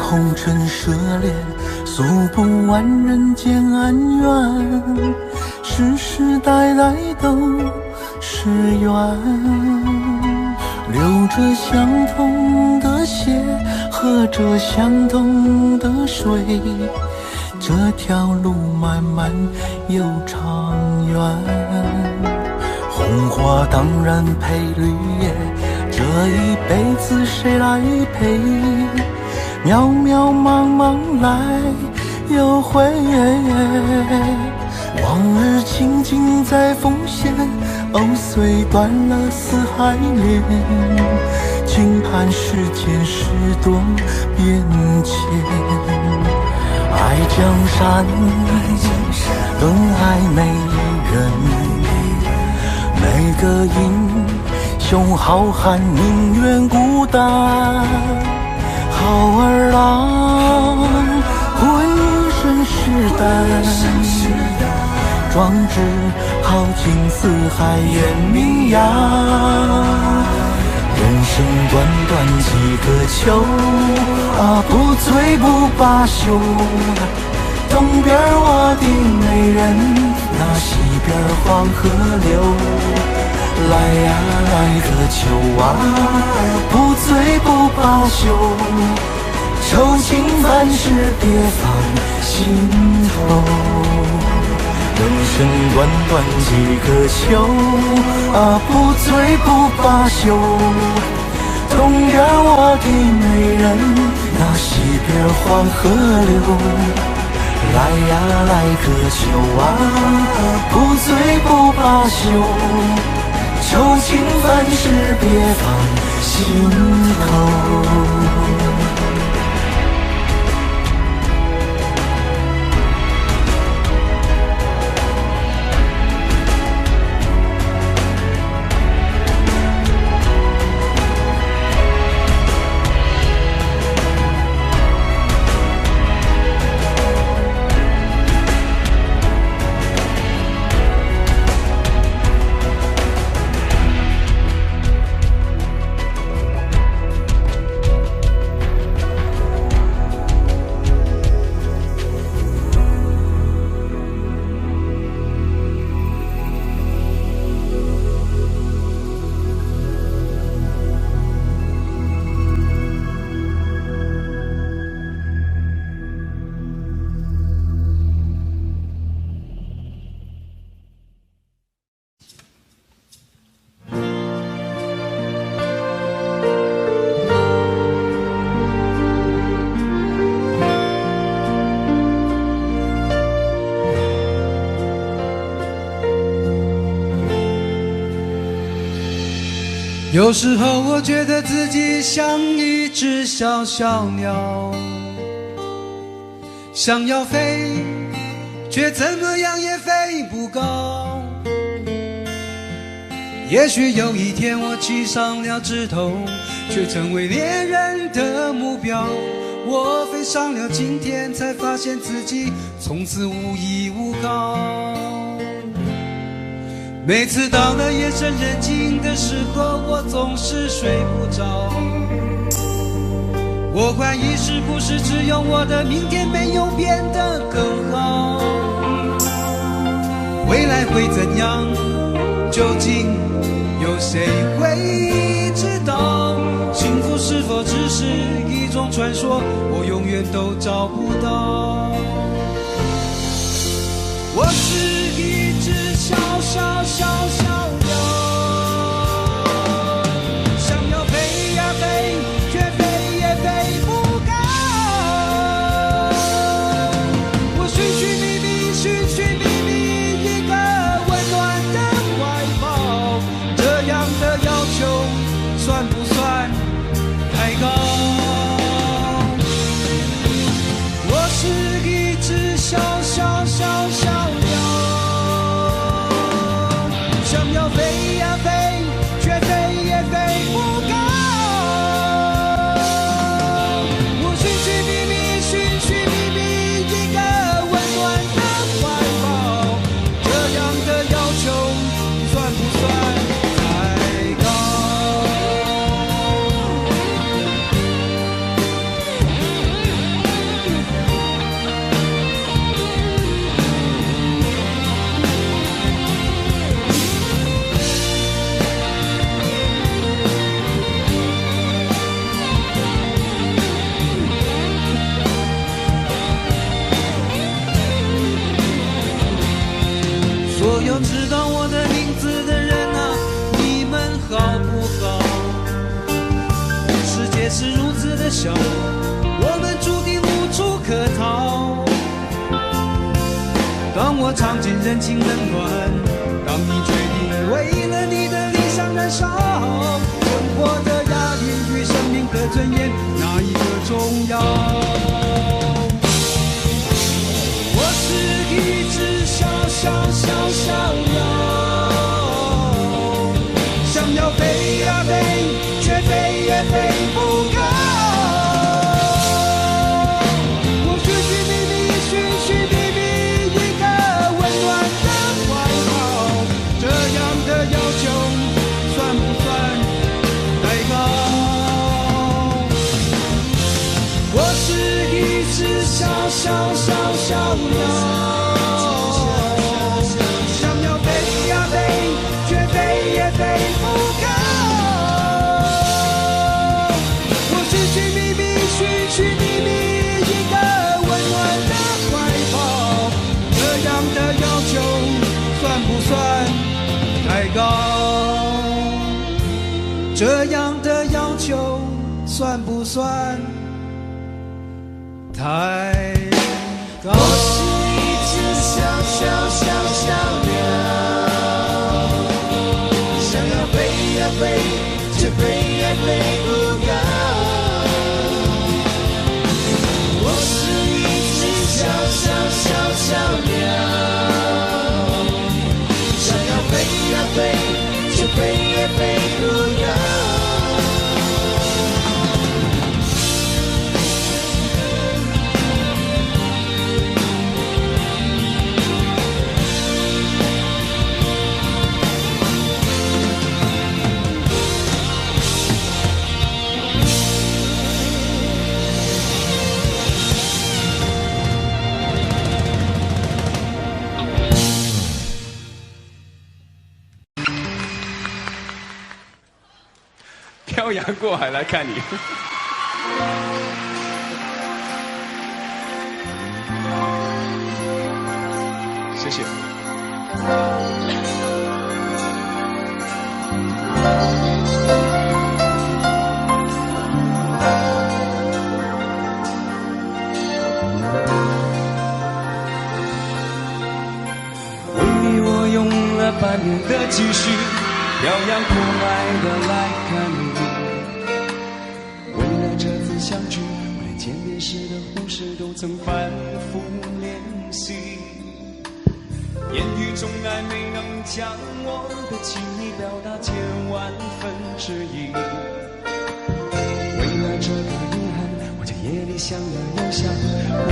红尘涉猎，诉不完人间恩怨，世世代代都是缘。流着相同的血，喝着相同的水，这条路漫漫又长远。红花当然配绿叶，这一辈子谁来陪？渺渺茫茫来又回，往日情景再浮现，藕虽断了丝还连，轻叹世间事多变迁。爱江山更爱美人，每个英雄好汉宁愿孤单。好儿郎浑身是胆，壮志豪情四海远名扬。人生短短几个秋啊，不醉不罢休。东边我的美人，那西边黄河流。来呀来个酒啊，不醉不罢休。愁情烦事别放心头。人生短短几个秋啊，不醉不罢休。东边我的美人，那西边黄河流。来呀来个酒啊，不醉不罢休。愁情烦事别放心头。有时候我觉得自己像一只小小鸟，想要飞，却怎么样也飞不高。也许有一天我栖上了枝头，却成为猎人的目标。我飞上了青天，才发现自己从此无依无靠。每次到了夜深人静的时候，我总是睡不着。我怀疑是不是只有我的明天没有变得更好？未来会怎样？究竟有谁会知道？幸福是否只是一种传说？我永远都找不到。我是一只小小小小鸟，想要飞呀飞，却飞也飞不高。我寻寻觅觅，寻寻觅觅一个温暖的怀抱，这样的要求算不算太高？我是一只小小小小鸟，想要飞呀飞，却飞也飞不高。我寻寻觅觅，寻寻觅觅一个温暖的怀抱，这样的要求算不算太高？所有知道我的名字的人啊，你们好不好？世界是如此的小，我们注定无处可逃。当我尝尽人情冷暖，当你决定为了你的理想燃烧，生活的压力与生命的尊严，哪一个重要？我是一只小小小小鸟，想要飞呀飞，却飞也飞不高。我寻寻觅觅，寻寻觅觅一个温暖的怀抱，这样的要求算不算太高？我是一只小小小小鸟，想要飞呀飞，却飞也飞不高。我寻寻觅觅，寻寻觅觅一个温暖的怀抱，这样的要求算不算太高？这样的要求算不算太高？我是一只小小小小鸟，想要飞呀飞，却飞也飞不高。我是一只小小小小鸟，想要飞呀飞，却飞也飞不高。漂洋过海来看你。谢谢。为你我用了半年的积蓄，漂洋过海的来看你。为了这次相聚，我连见面时的呼视都曾反复练习。言语中还没能将我的情意表达千万分之一。为了这个遗憾，我将夜你想了又想，不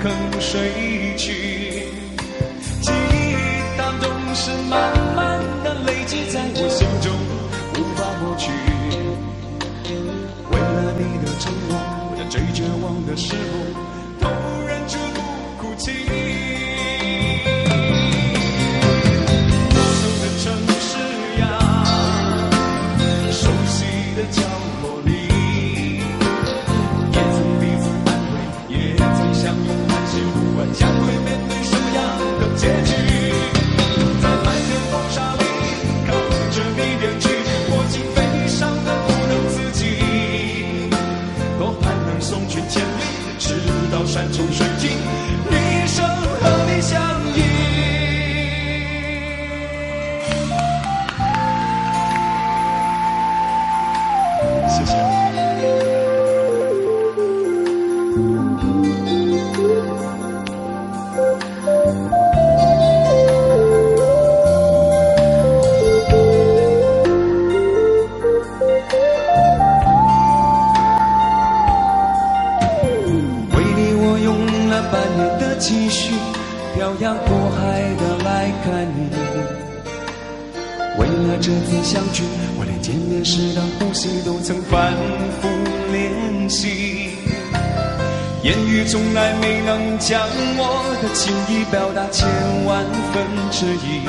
肯睡去。记忆当中是慢慢的累积在我心中，无法抹去。为了你的承诺，我在最绝望的时候，都忍住不哭泣。陌生的城市呀，熟悉的角落里，也曾彼此安慰，也曾相拥叹息，不管将会面对什么样的结局。在漫天风沙里看着你远去，我竟悲伤得不能自己。多盼能送君千里，直到山穷水尽，一生和你相依。谢谢。为你我用了半年的积蓄，漂洋过海的来看你。为了这次相聚，我连见面时的呼吸都曾反复练习。言语从来没能将我的情意表达千万分之一。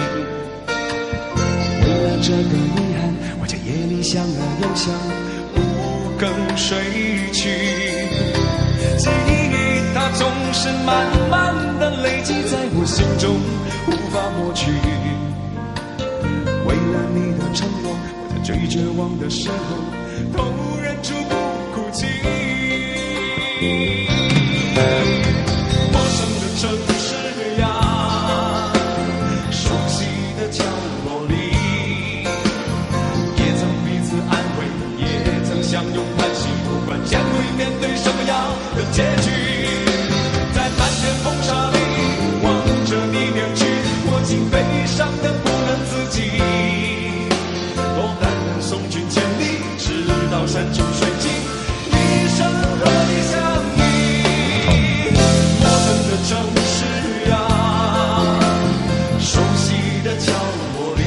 为了这个遗憾，我在夜里想了又想，不肯睡去。记忆它总是慢慢的累积在我心中，无法抹去。为了你的承诺，我在最绝望的时候，都忍住不哭泣。陌生的城市呀，熟悉的角落里，也曾彼此安慰，也曾相拥叹息，不管将会面对什么样的结局。在漫天风沙里望着你远去，我竟悲伤得不能自己。多盼能送君千里，直到山穷水尽，一生和你相依。陌生的城市呀，熟悉的角落里，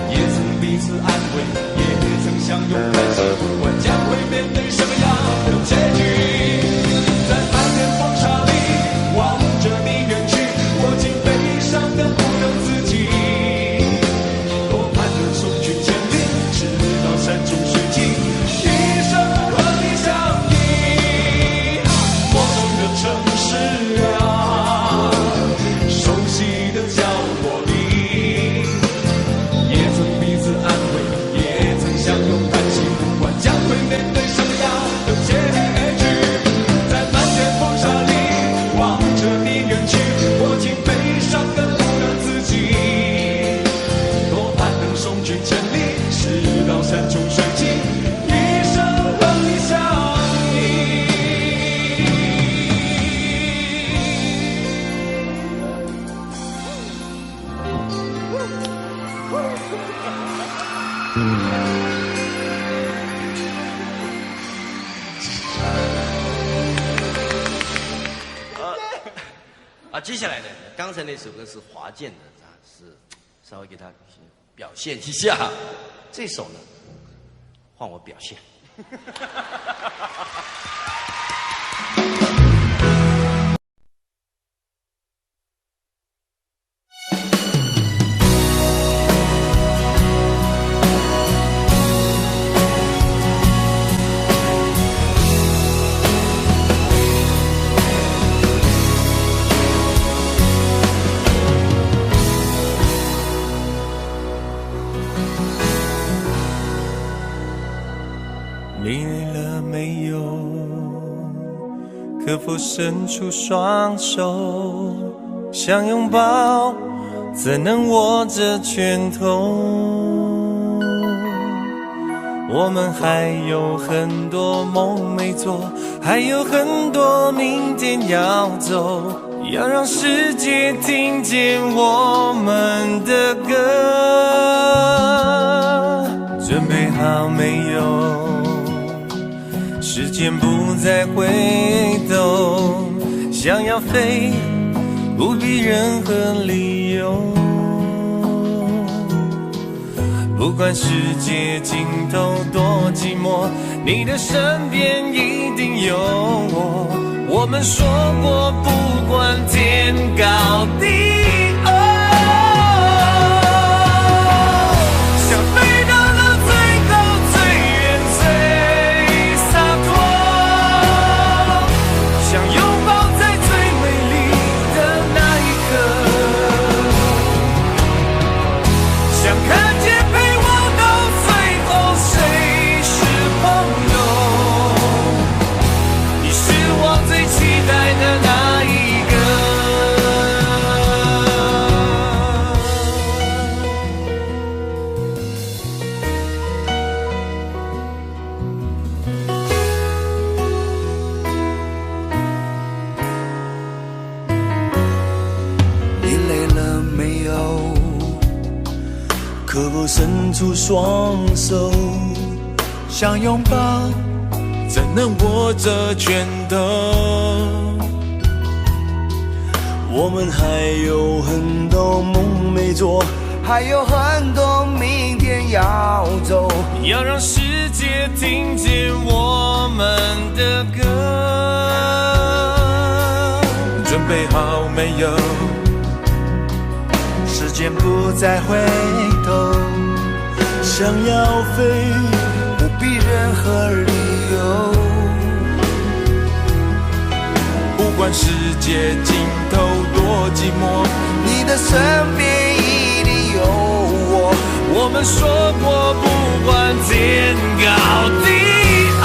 也曾彼此安慰，也曾相拥叹息，不管将会面对什么样的结局。在漫天风沙里望着你远去，我竟悲伤得不能自己。多盼能送君千里，直到山穷水尽，一生和你相依。陌生的城市啊，熟悉的角落里，也曾彼此安慰，也曾相拥叹息，不管将会面对什么样的结局。在漫天风沙里望着你远去，我竟悲伤得不能自己。多盼能送君千里，直到山穷水尽，一生和你相依。接下来呢，刚才那首歌是华健的，是稍微给他表现一下。这首呢，换我表现。你累了没有？可否伸出双手，想拥抱，怎能握着拳头？我们还有很多梦没做，还有很多明天要走，要让世界听见我们的歌。准备好没有？时间不再回头，想要飞不必任何理由，不管世界尽头多寂寞，你的身边一定有我。我们说过不管天高地伸出双手，想拥抱，怎能握着拳头？我们还有很多梦没做，还有很多明天要走，要让世界听见我们的歌。准备好没有？时间不再回头，想要飞，不必任何理由。不管世界尽头多寂寞，你的身边一定有我。我们说过不管天高地厚。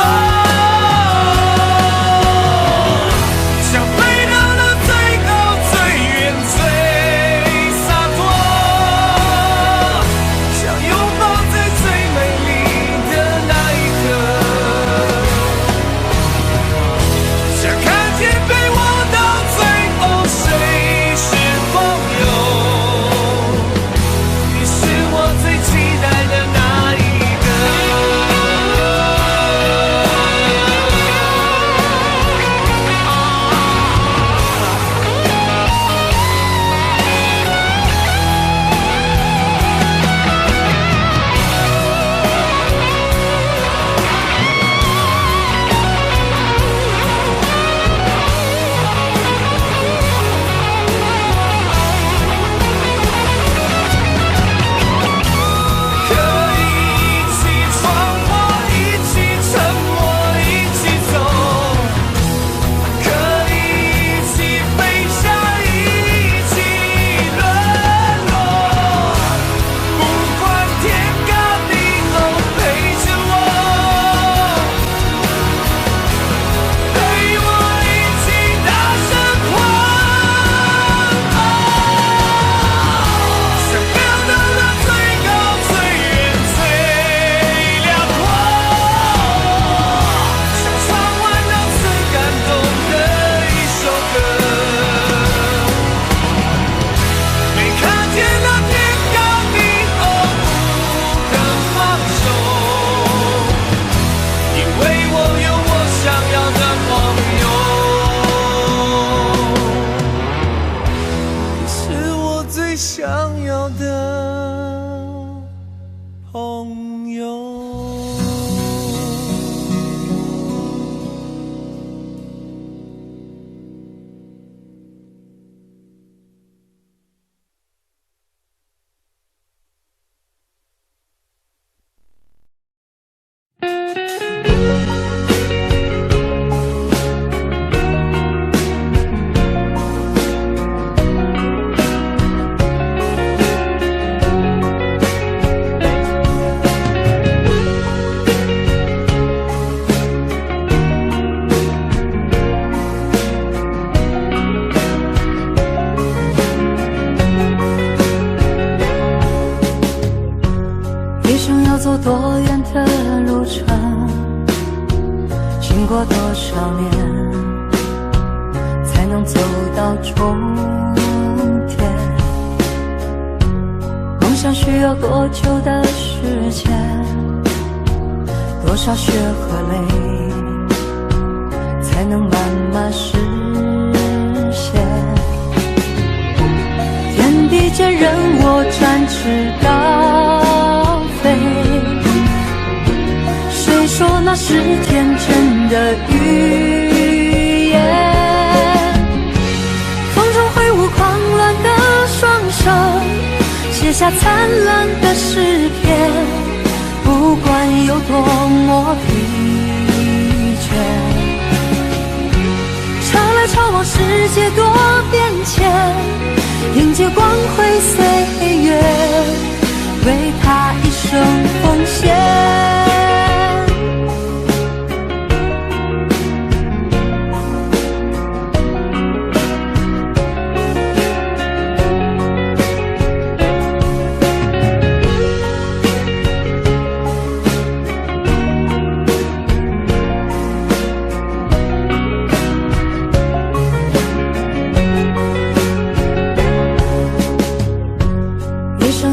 走多远的路程，经过多少年，才能走到终点？梦想需要多久的时间？多少血和泪才能慢慢实现。天地间任我展翅高飞，谁说那是天真的语言？风中挥舞狂乱的双手，写下灿烂的诗篇，不管有多么疲倦。潮来潮往，世界多变迁，迎接光辉岁月，为他一生奉献。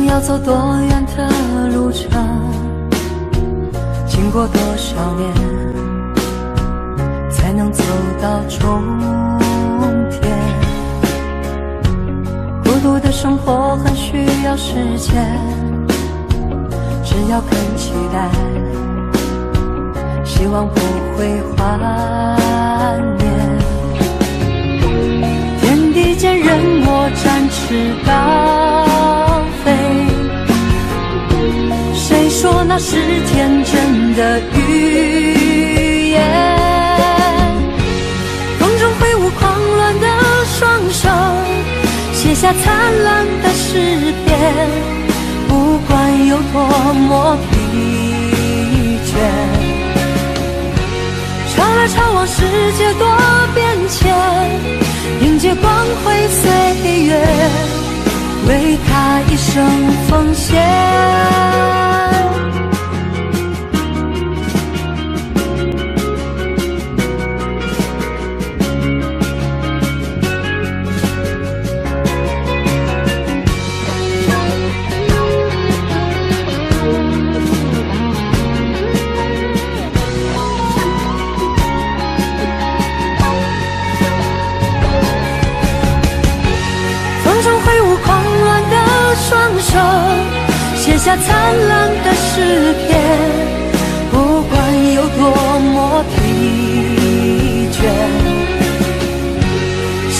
要走多远的路程，经过多少年，才能走到终点？孤独的生活很需要时间，只要肯期待，希望不会幻灭。天地间任我展翅高飞，谁说那是天真的语言？风中挥舞狂乱的双手，写下灿烂的诗篇，不管有多么疲倦。潮来潮往，世界多变迁，迎接光辉岁月，为他一生奉献。写下灿烂的诗篇，不管有多么疲倦。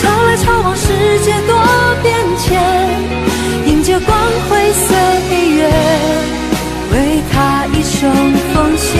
潮来潮往，世界多变迁，迎接光辉岁月，为他一生奉献。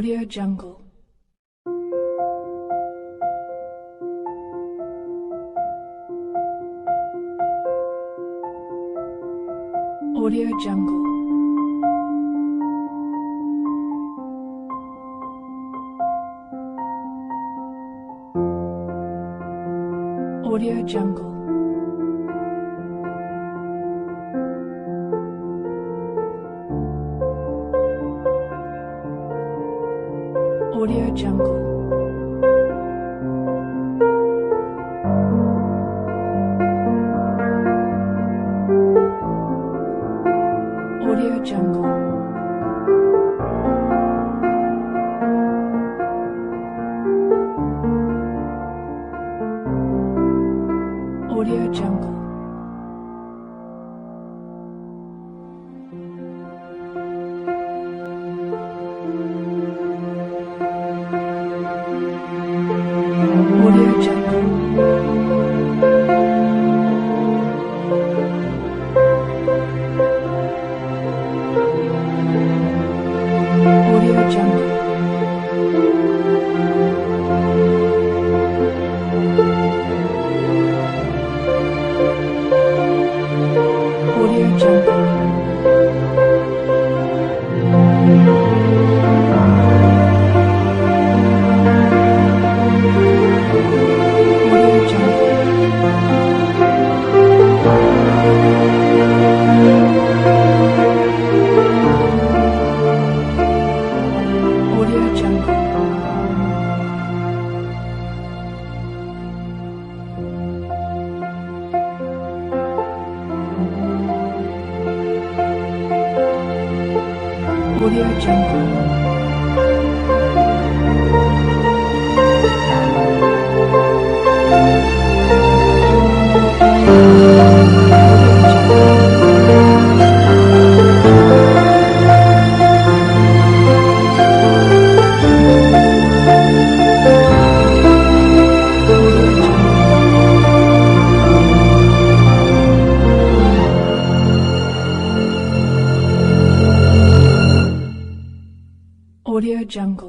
Audio Jungle. Audio Jungle. Audio Jungle. Audio Jungle. Audio Jungle. Audio Jungle. Audio Jungle. Audio Jungle. Audio Jungle. Audio Jungle.